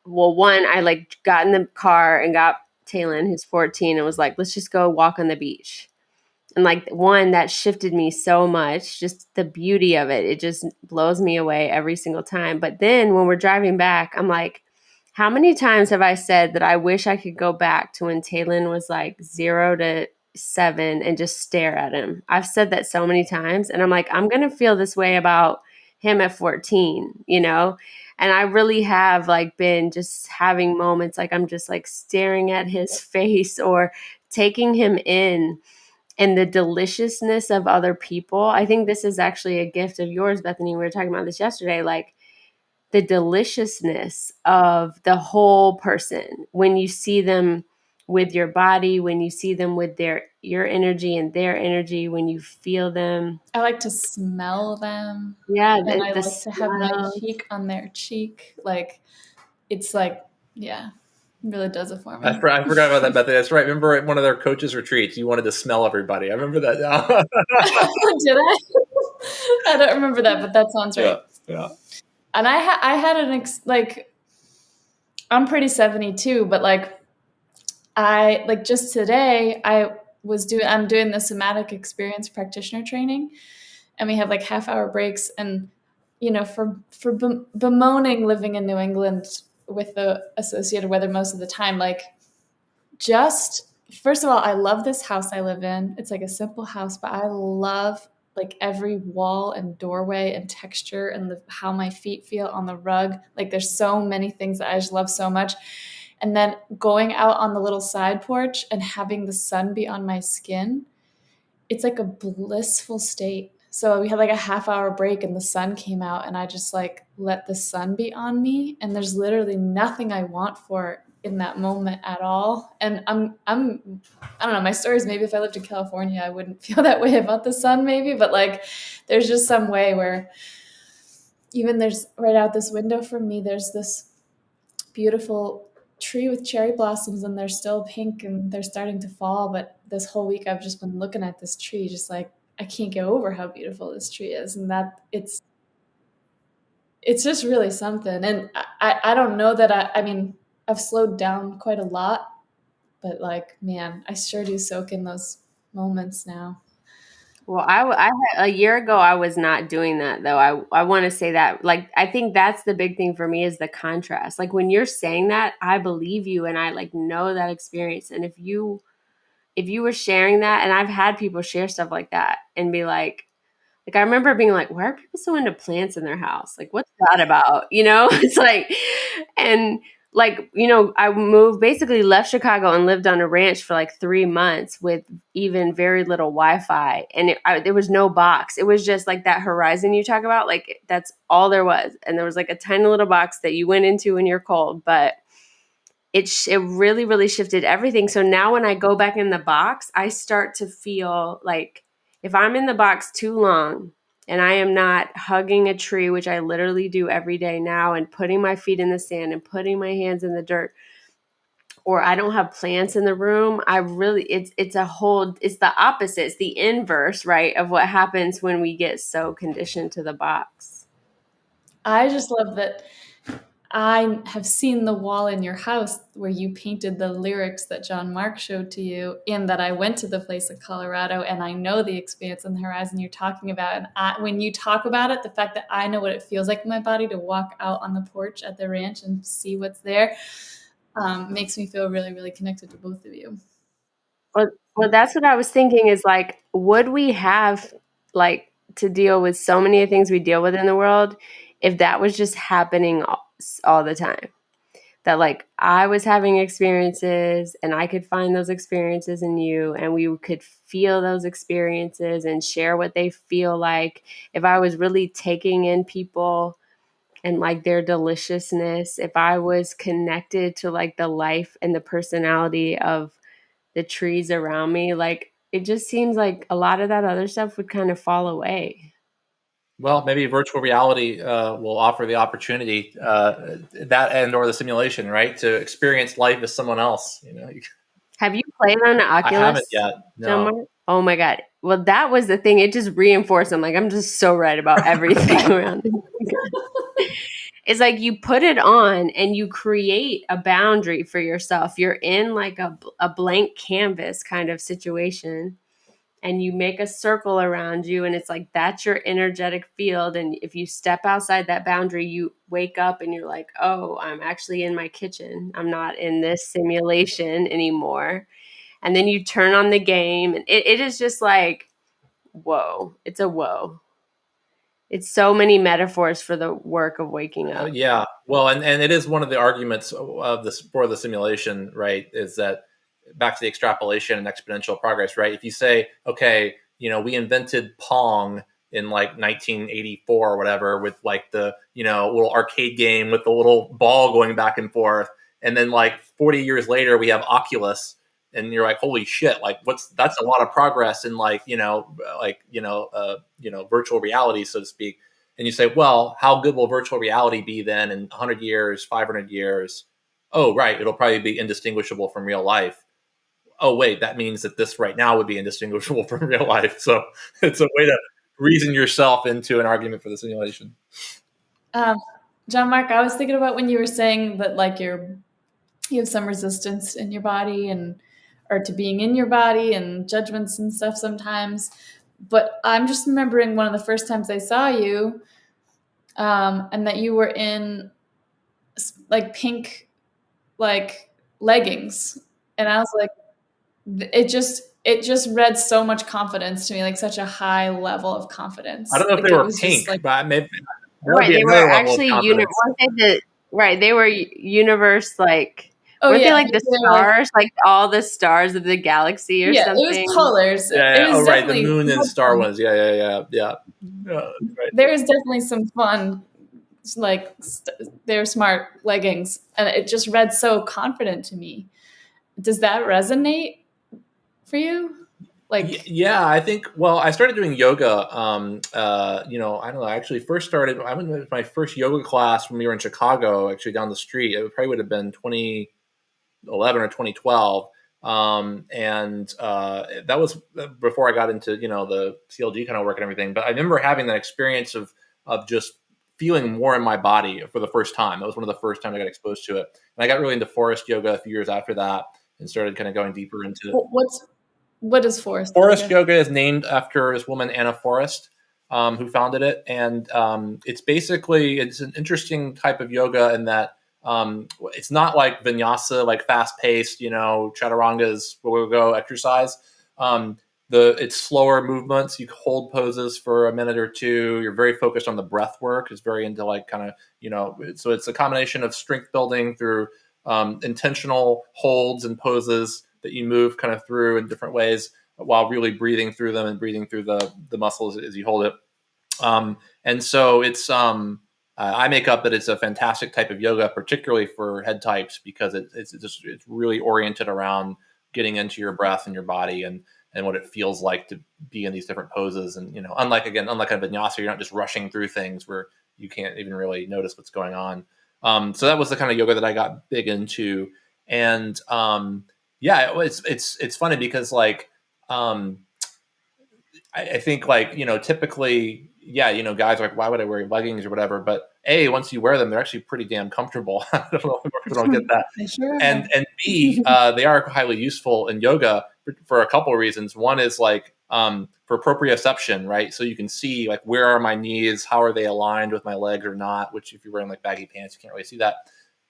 well, one, I like got in the car and got Taylon, who's 14, and was like, let's just go walk on the beach. And like one, that shifted me so much, just the beauty of it. It just blows me away every single time. But then when we're driving back, I'm like, how many times have I said that I wish I could go back to when Taylon was like 0 to 7 and just stare at him? I've said that so many times. And I'm like, I'm going to feel this way about him at 14, And I really have like been just having moments like I'm just like staring at his face or taking him in, and the deliciousness of other people. I think this is actually a gift of yours, Bethany. We were talking about this yesterday, like the deliciousness of the whole person when you see them with your body, when you see them with your energy and their energy, when you feel them. I like to smell them. Yeah, And I the like to have my smells. cheek on their cheek. Like, it's like, yeah, it really does it for me. I forgot about that, Bethany. That's right. Remember at one of their coaches' retreats, you wanted to smell everybody. I remember that now. Did I? I don't remember that, but that sounds right. Yeah. And I had like, I'm pretty 72, but like, I like just today, I'm doing the somatic experience practitioner training, and we have like half-hour breaks. And for bemoaning living in New England with the associated weather most of the time, like, just first of all, I love this house I live in. It's like a simple house, but I love like every wall and doorway and texture and how my feet feel on the rug. Like there's so many things that I just love so much. And then going out on the little side porch and having the sun be on my skin, it's like a blissful state. So we had like a half-hour break and the sun came out, and I just like let the sun be on me, and there's literally nothing I want for in that moment at all. And I don't know, my story is maybe if I lived in California, I wouldn't feel that way about the sun maybe, but like there's just some way where even there's right out this window from me, there's this beautiful tree with cherry blossoms and they're still pink and they're starting to fall. But this whole week I've just been looking at this tree, just like, I can't get over how beautiful this tree is. And that it's just really something. And I don't know that I mean, I've slowed down quite a lot, but like, man, I sure do soak in those moments now. Well, a year ago, I was not doing that though. I want to say that, like, I think that's the big thing for me is the contrast. Like when you're saying that, I believe you and I like know that experience. And if you were sharing that, and I've had people share stuff like that and be like, I remember being like, why are people so into plants in their house? Like, what's that about? You know, it's like, and like, you know, I basically left Chicago and lived on a ranch for like 3 months with even very little Wi-Fi. And there was no box. It was just like that horizon you talk about. Like that's all there was. And there was like a tiny little box that you went into when you're cold, but it really, really shifted everything. So now when I go back in the box, I start to feel like if I'm in the box too long and I am not hugging a tree, which I literally do every day now, and putting my feet in the sand and putting my hands in the dirt, or I don't have plants in the room, it's the opposite. It's the inverse, right, of what happens when we get so conditioned to the box. I just love that I have seen the wall in your house where you painted the lyrics that John Mark showed to you, and that I went to the place in Colorado and I know the expanse on the horizon you're talking about. And when you talk about it, the fact that I know what it feels like in my body to walk out on the porch at the ranch and see what's there makes me feel really, really connected to both of you. Well, that's what I was thinking is like, would we have like to deal with so many of the things we deal with in the world if that was just happening all the time? That like I was having experiences and I could find those experiences in you and we could feel those experiences and share what they feel like. If I was really taking in people and like their deliciousness, if I was connected to like the life and the personality of the trees around me, like it just seems like a lot of that other stuff would kind of fall away. Well, maybe virtual reality will offer the opportunity that or the simulation, right, to experience life as someone else. You know, Have you played on the I haven't Oculus, yet. John No. Mark? Oh my God. Well, that was the thing. It just reinforced. I'm like, I'm just so right about everything around me. It's like you put it on and you create a boundary for yourself. You're in like a blank canvas kind of situation. And you make a circle around you and it's like that's your energetic field, and if you step outside that boundary you wake up and you're like, oh, I'm actually in my kitchen, I'm not in this simulation anymore. And then you turn on the game and it is just like whoa. It's a whoa. It's so many metaphors for the work of waking up. Yeah. Well, and it is one of the arguments of this for the simulation, right? Is that back to the extrapolation and exponential progress, right? If you say, okay, you know, we invented Pong in like 1984 or whatever with like the, you know, little arcade game with the little ball going back and forth. And then like 40 years later, we have Oculus and you're like, holy shit, like that's a lot of progress in like, virtual reality, so to speak. And you say, well, how good will virtual reality be then in 100 years, 500 years? Oh, right. It'll probably be indistinguishable from real life. Oh, wait, that means that this right now would be indistinguishable from real life. So it's a way to reason yourself into an argument for the simulation. John Mark, I was thinking about when you were saying that like you have some resistance in your body or to being in your body and judgments and stuff sometimes. But I'm just remembering one of the first times I saw you, and that you were in like pink like leggings, and I was like, it just read so much confidence to me, like such a high level of confidence. I don't know if like they were was pink, like, but maybe Right, they were actually right, they were universe, like weren't they like the stars, like all the stars of the galaxy or something? It was colors. Yeah, It was right, the moon and star ones. Yeah. There was definitely some fun like they're smart leggings, and it just read so confident to me. Does that resonate for you? Like, Yeah, I think. Well, I started doing yoga. I don't know. I actually first started. I went to my first yoga class when we were in Chicago, actually down the street. It probably would have been 2011 or 2012. And that was before I got into the CLG kind of work and everything. But I remember having that experience of just feeling more in my body for the first time. That was one of the first times I got exposed to it, and I got really into forest yoga a few years after that, and started kind of going deeper into. what is forest Forest yoga? yoga is named after this woman, Anna Forrest, who founded it, and it's an interesting type of yoga in that it's not like vinyasa, like fast paced, chaturangas where we go exercise. Um, it's slower movements. You hold poses for a minute or two. You're very focused on the breath work. It's very into like kind of so it's a combination of strength building through intentional holds and poses that you move kind of through in different ways while really breathing through them and breathing through the muscles as you hold it. And so I make up that it's a fantastic type of yoga, particularly for head types, because it's really oriented around getting into your breath and your body and what it feels like to be in these different poses. And, unlike a vinyasa, you're not just rushing through things where you can't even really notice what's going on. So that was the kind of yoga that I got big into. And, it's funny because um, I think typically, guys are like, why would I wear leggings or whatever? But once you wear them, they're actually pretty damn comfortable. I don't know if people don't get that. Sure. And B, they are highly useful in yoga for a couple of reasons. One is for proprioception, right? So you can see like, where are my knees? How are they aligned with my legs or not? Which if you're wearing like baggy pants, you can't really see that.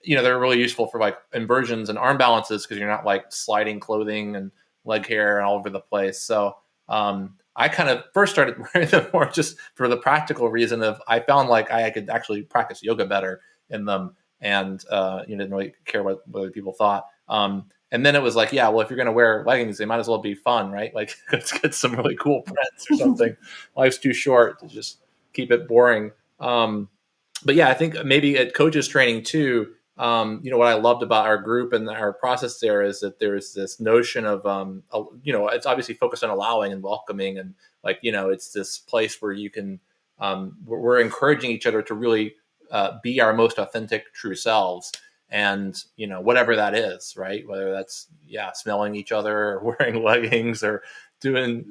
They're really useful for like inversions and arm balances because you're not like sliding clothing and leg hair all over the place. So I kind of first started wearing them more just for the practical reason of I found like I could actually practice yoga better in them, and didn't really care what other people thought. And then it was like, yeah, well, if you're going to wear leggings, they might as well be fun, right? Like, let's get some really cool prints or something. Life's too short to just keep it boring. But yeah, I think maybe at coaches training too, what I loved about our group and our process there is that there is this notion of, it's obviously focused on allowing and welcoming. And it's this place where you can, we're encouraging each other to really be our most authentic, true selves. And, whatever that is, right? Whether that's, smelling each other or wearing leggings or doing,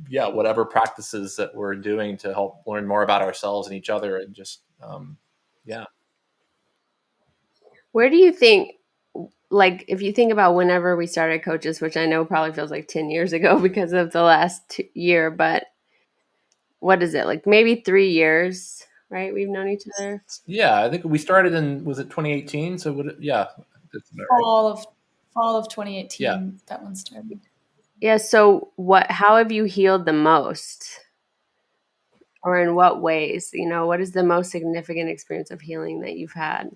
whatever practices that we're doing to help learn more about ourselves and each other, and just Where do you think, like, if you think about whenever we started coaches, which I know probably feels like 10 years ago because of the last year, but what is it, like maybe 3 years, right? We've known each other. I think we started was it 2018? So that's about right. Fall of 2018. Yeah. That one started. Yeah. So how have you healed the most? Or in what ways? What is the most significant experience of healing that you've had?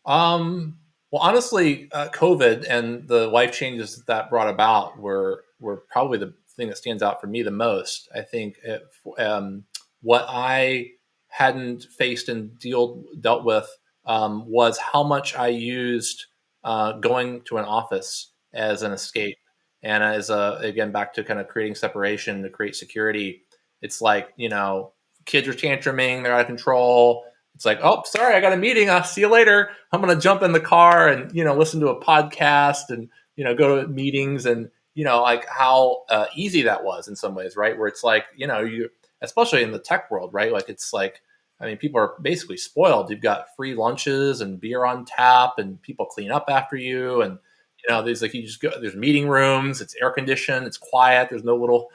Well, honestly, COVID and the life changes that brought about were probably the thing that stands out for me the most. I think what I hadn't faced and dealt with was how much I used going to an office as an escape, and as again, back to kind of creating separation to create security. It's like, kids are tantruming, they're out of control. It's like, oh, sorry, I got a meeting. I'll see you later. I'm going to jump in the car and, listen to a podcast and, go to meetings, and, like how easy that was in some ways, right? Where it's like, especially in the tech world, right? Like, it's like, I mean, people are basically spoiled. You've got free lunches and beer on tap, and people clean up after you. And, there's like, you just go, there's meeting rooms, it's air conditioned, it's quiet. There's no little,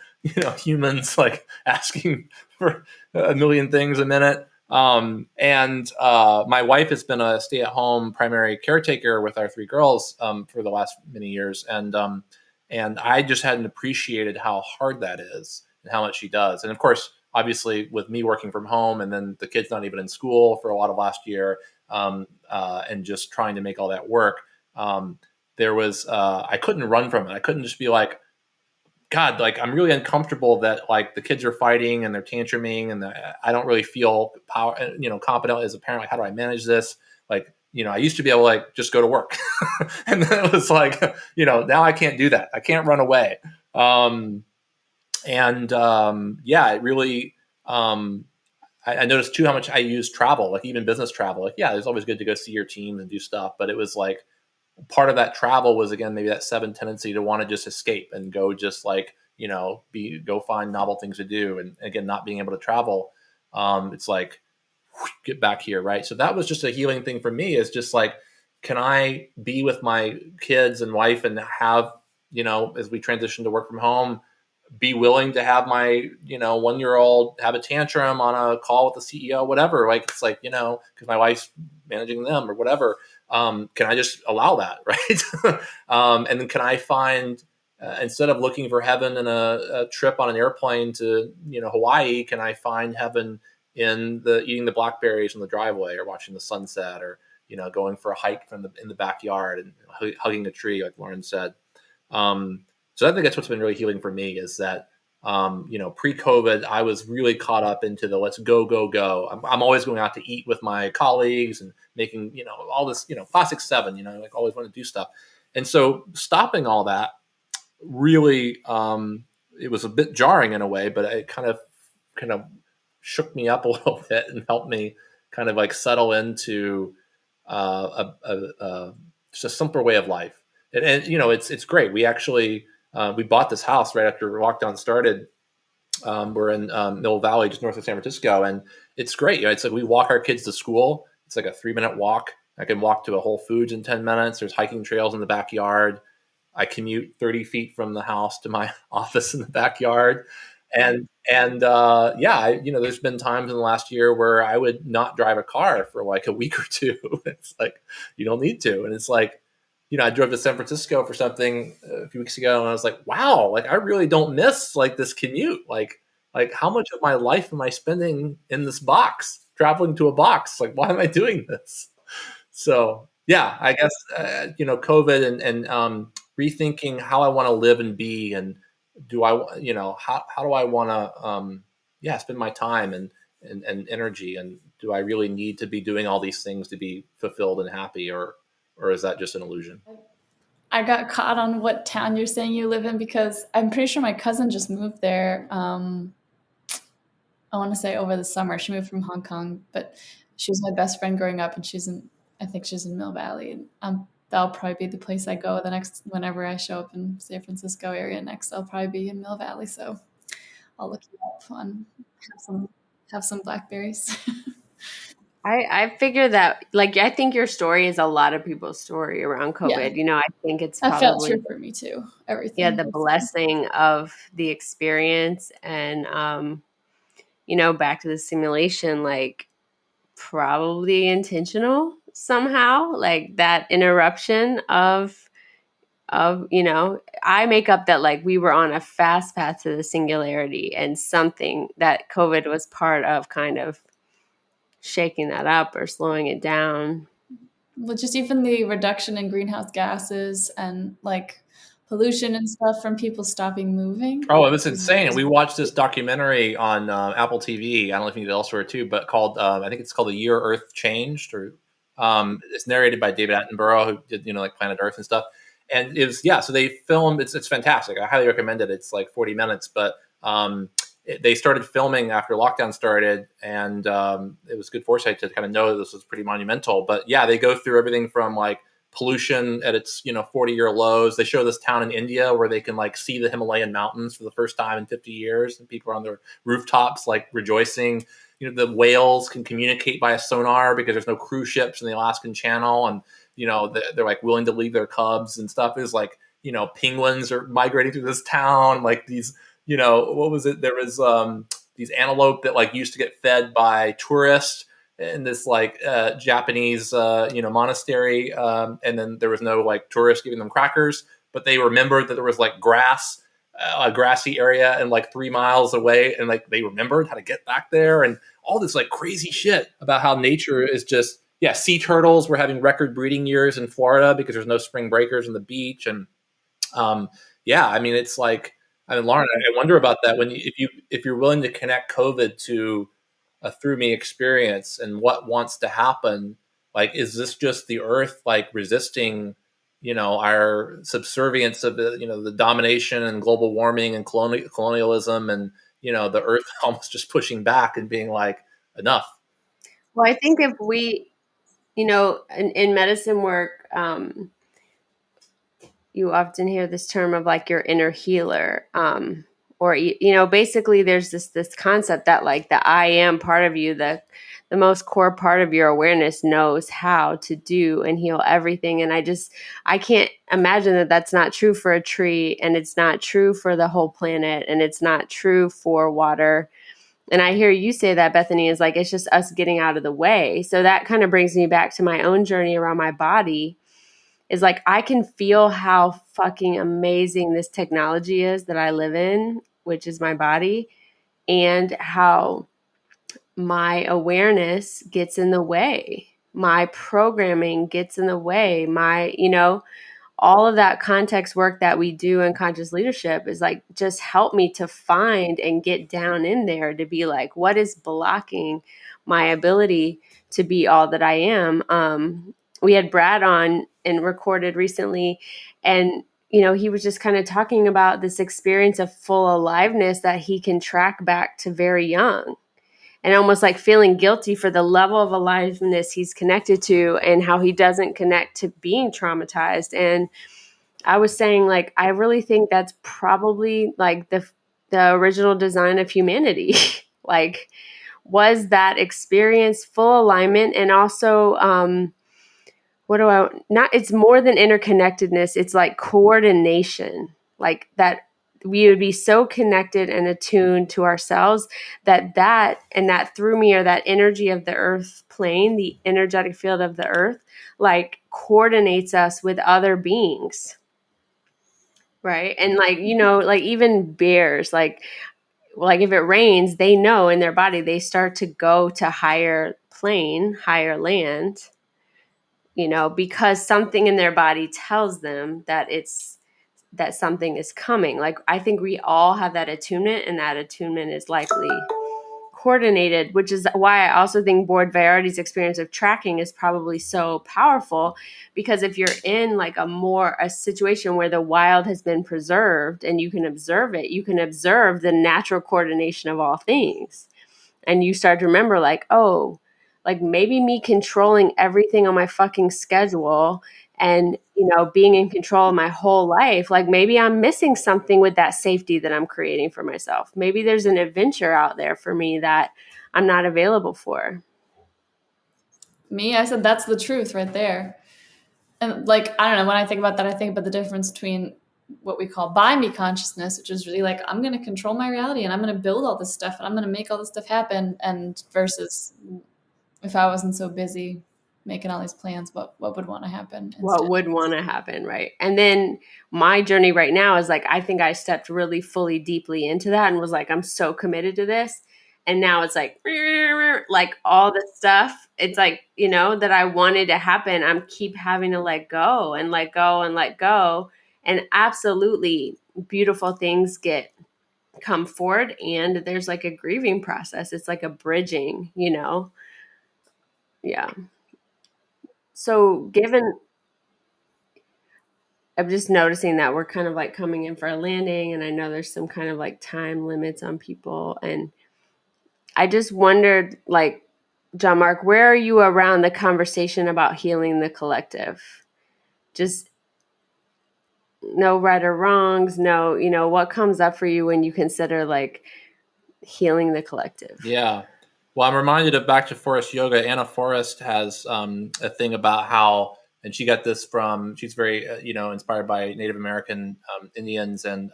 humans like asking for a million things a minute. And my wife has been a stay-at-home primary caretaker with our three girls for the last many years, and I just hadn't appreciated how hard that is and how much she does. And of course, obviously, with me working from home, and then the kids not even in school for a lot of last year, and just trying to make all that work, there was I couldn't run from it. I couldn't just be like, God, like I'm really uncomfortable that like the kids are fighting and they're tantruming and I don't really feel competent as a parent. Like, how do I manage this? Like, I used to be able to like just go to work, and then it was like, now I can't do that. I can't run away. Yeah, it really. I noticed too how much I use travel, like even business travel. Like, yeah, it's always good to go see your team and do stuff, but it was like part of that travel was again maybe that seven tendency to want to just escape and go just like go find novel things to do, and again not being able to travel. It's like get back here, right? So that was just a healing thing for me, is just like, can I be with my kids and wife and have, as we transition to work from home, be willing to have my 1-year-old have a tantrum on a call with the CEO, whatever. Like, it's like, because my wife's managing them or whatever. Can I just allow that, right? And then can I find, instead of looking for heaven in a trip on an airplane to Hawaii, can I find heaven in the eating the blackberries in the driveway, or watching the sunset, or going for a hike in the backyard and hugging a tree, like Lauryn said. So I think that's what's been really healing for me, is that, pre-COVID, I was really caught up into the let's go, go, go. I'm always going out to eat with my colleagues and making, all this, classic seven, like always want to do stuff. And so stopping all that really, it was a bit jarring in a way, but it kind of shook me up a little bit and helped me kind of like settle into just a simpler way of life. And it's great. We actually, we bought this house right after lockdown started. We're in Mill Valley, just north of San Francisco, and it's great. It's like we walk our kids to school. It's like a 3-minute walk. I can walk to a Whole Foods in 10 minutes. There's hiking trails in the backyard. I commute 30 feet from the house to my office in the backyard. There's been times in the last year where I would not drive a car for like a week or two. It's like, you don't need to. And it's like, I drove to San Francisco for something a few weeks ago, and I was like, wow, like I really don't miss like this commute. Like how much of my life am I spending in this box, traveling to a box? Like, why am I doing this? So yeah, I guess, COVID and rethinking how I want to live and be, and do I, how do I want to, spend my time and energy, and do I really need to be doing all these things to be fulfilled and happy, or is that just an illusion? I got caught on what town you're saying you live in, because I'm pretty sure my cousin just moved there. I want to say over the summer. She moved from Hong Kong, but she was my best friend growing up, and I think she's in Mill Valley. And that'll probably be the place I go whenever I show up in San Francisco area next. I'll probably be in Mill Valley, so I'll look you up and have some blackberries. I figure that, like, I think your story is a lot of people's story around COVID. Yeah. I think it's That felt probably, true for me too. Everything. the blessing of the experience, and back to the simulation, like probably intentional somehow, like that interruption of I make up that like we were on a fast path to the singularity, and something that COVID was part of kind of shaking that up or slowing it down. Well, just even the reduction in greenhouse gases and like pollution and stuff from people stopping moving. Oh, it was insane. We watched this documentary on Apple TV. I don't know if you did elsewhere too, but called, I think it's called The Year Earth Changed, or it's narrated by David Attenborough, who did, like Planet Earth and stuff. And it was, so they filmed, it's fantastic. I highly recommend it. It's like 40 minutes, but they started filming after lockdown started, and it was good foresight to kind of know that this was pretty monumental. But yeah, they go through everything from like pollution at its 40-year lows. They show this town in India where they can like see the Himalayan mountains for the first time in 50 years, and people are on their rooftops like rejoicing. The whales can communicate via sonar because there's no cruise ships in the Alaskan Channel, and they're like willing to leave their cubs and stuff. Is like penguins are migrating through this town, like these what was it? There was these antelope that like used to get fed by tourists in this like Japanese monastery, and then there was no like tourists giving them crackers, but they remembered that there was like grass, a grassy area, and like 3 miles away, and like they remembered how to get back there, and all this like crazy shit about how nature is just sea turtles were having record breeding years in Florida because there's no spring breakers on the beach, and I mean it's like I mean, Lauren, I wonder about that when if you're willing to connect COVID to a through me experience and what wants to happen, like, is this just the earth like resisting, our subservience of the domination and global warming and colonialism, and the earth almost just pushing back and being like, enough. Well, I think if we, in medicine work, you often hear this term of like your inner healer, or basically there's this concept that like the I am part of you, the most core part of your awareness knows how to do and heal everything. And I can't imagine that that's not true for a tree, and it's not true for the whole planet, and it's not true for water. And I hear you say that, Bethany, is like, it's just us getting out of the way. So that kind of brings me back to my own journey around my body. Is like, I can feel how fucking amazing this technology is that I live in, which is my body, and how my awareness gets in the way. My programming gets in the way. All of that context work that we do in conscious leadership is like, just help me to find and get down in there to be like, what is blocking my ability to be all that I am? We had Brad on and recorded recently, and he was just kind of talking about this experience of full aliveness that he can track back to very young, and almost like feeling guilty for the level of aliveness he's connected to and how he doesn't connect to being traumatized. And I was saying, like, I really think that's probably like the original design of humanity. Like, was that experience full alignment, and also it's more than interconnectedness, it's like coordination, like that we would be so connected and attuned to ourselves that through me, or that energy of the earth plane, the energetic field of the earth, like coordinates us with other beings. Right. And like, like even bears, like if it rains, they know in their body, they start to go to higher plane, higher land, because something in their body tells them that that something is coming. Like, I think we all have that attunement, and that attunement is likely coordinated, which is why I also think Board Variety's experience of tracking is probably so powerful, because if you're in like a situation where the wild has been preserved and you can observe it, you can observe the natural coordination of all things. And you start to remember like, oh, like maybe me controlling everything on my fucking schedule and, being in control of my whole life, like maybe I'm missing something with that safety that I'm creating for myself. Maybe there's an adventure out there for me that I'm not available for. I said that's the truth right there. And like, I don't know, when I think about that, I think about the difference between what we call by me consciousness, which is really like, I'm going to control my reality and I'm going to build all this stuff and I'm going to make all this stuff happen. And versus if I wasn't so busy making all these plans, what would want to happen instead? What would want to happen, right? And then my journey right now is like, I think I stepped really fully deeply into that and was like, I'm so committed to this. And now it's like all this stuff, it's like, that I wanted to happen, I'm keep having to let go and let go and let go. And absolutely beautiful things come forward, and there's like a grieving process. It's like a bridging, Yeah. So I'm just noticing that we're kind of like coming in for a landing, and I know there's some kind of like time limits on people. And I just wondered, like, John Mark, where are you around the conversation about healing the collective? Just no right or wrongs, no, what comes up for you when you consider like healing the collective? Yeah. Well, I'm reminded of Back to Forest Yoga. Anna Forrest has a thing about how, and she got this from, she's very, inspired by Native American Indians. And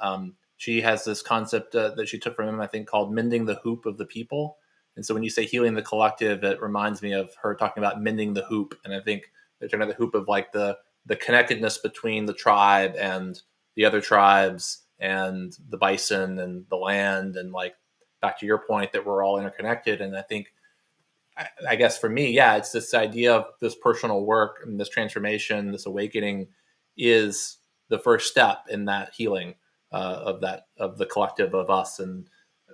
she has this concept that she took from him, I think, called mending the hoop of the people. And so when you say healing the collective, it reminds me of her talking about mending the hoop. And I think they're talking about the hoop of like the connectedness between the tribe and the other tribes and the bison and the land, and like, back to your point that we're all interconnected. And I think, I guess for me, yeah, it's this idea of this personal work and this transformation, this awakening is the first step in that healing. of the collective of us, and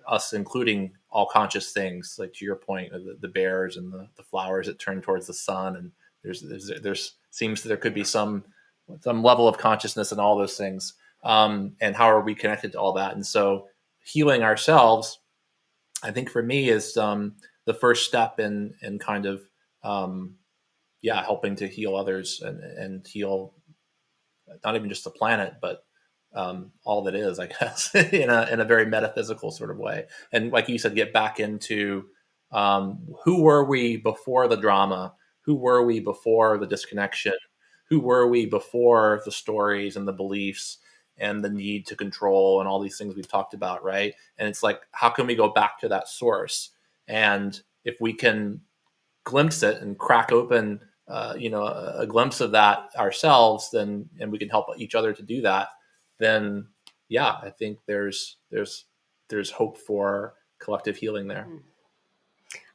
us including all conscious things, like to your point, the bears and the flowers that turn towards the sun, and there's seems that there could be some level of consciousness in all those things, and how are we connected to all that? And so healing ourselves, I think for me, is the first step in kind of helping to heal others, and heal not even just the planet, but all that is, I guess, in a very metaphysical sort of way. And like you said, get back into who were we before the drama? Who were we before the disconnection? Who were we before the stories and the beliefs and the need to control and all these things we've talked about, right? And it's like, how can we go back to that source? And if we can glimpse it and crack open, a glimpse of that ourselves, then, and we can help each other to do that, then I think there's hope for collective healing there.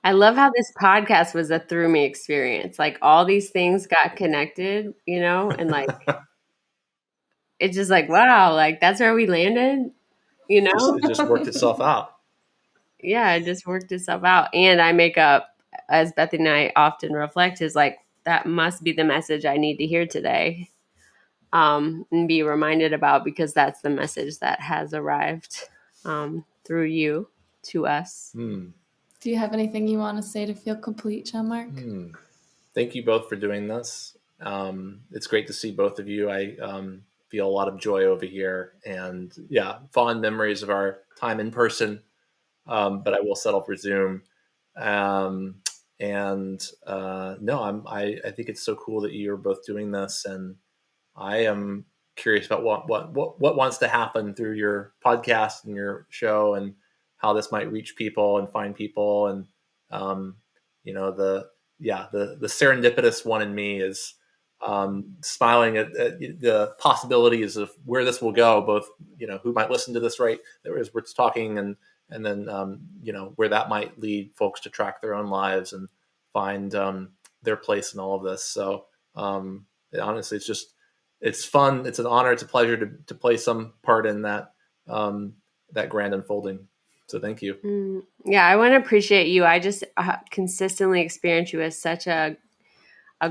I love how this podcast was a through me experience. Like all these things got connected, and like it's just like, wow, like that's where we landed, It just worked itself out. Yeah, it just worked itself out. And I make up, as Bethany and I often reflect, is like, that must be the message I need to hear today, and be reminded about, because that's the message that has arrived through you to us. Do you have anything you want to say to feel complete, John Mark? Thank you both for doing this. It's great to see both of you. I feel a lot of joy over here, and fond memories of our time in person. But I will settle for Zoom. I think it's so cool that you're both doing this, and I am curious about what wants to happen through your podcast and your show, and how this might reach people and find people. And the serendipitous one in me is smiling at the possibilities of where this will go, both who might listen to this, right, as we're talking, and then where that might lead folks to track their own lives and find their place in all of this. So honestly, it's fun. It's an honor. It's a pleasure to play some part in that grand unfolding. So thank you. Yeah, I want to appreciate you. I just consistently experience you as such a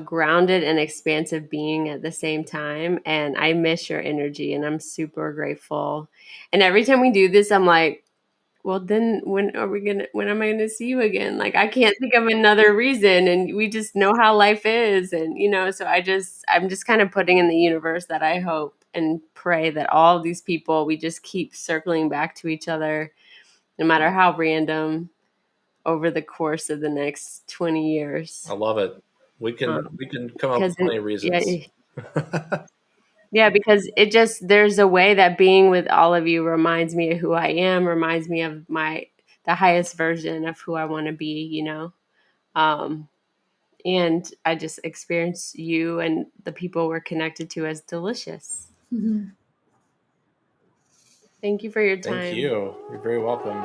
grounded and expansive being at the same time. And I miss your energy, and I'm super grateful. And every time we do this, I'm like, well, then when am I going to see you again? Like, I can't think of another reason. And we just know how life is. And, so I'm just kind of putting in the universe that I hope and pray that all of these people, we just keep circling back to each other, no matter how random, over the course of the next 20 years. I love it. We can come up with plenty of reasons. Yeah, because there's a way that being with all of you reminds me of who I am, reminds me of the highest version of who I want to be, and I just experience you and the people we're connected to as delicious. Mm-hmm. Thank you for your time. Thank you. You're very welcome.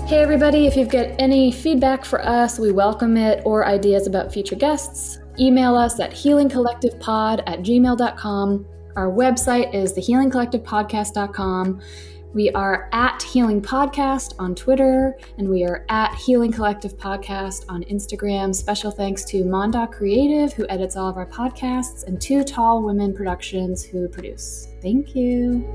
Hey everybody, if you've got any feedback for us, we welcome it, or ideas about future guests, email us at healingcollectivepod@gmail.com. Our website is thehealingcollectivepodcast.com. We are at Healing Podcast on Twitter, and we are at Healing Collective Podcast on Instagram. Special thanks to Monda Creative, who edits all of our podcasts, and Two Tall Women Productions, who produce. Thank you.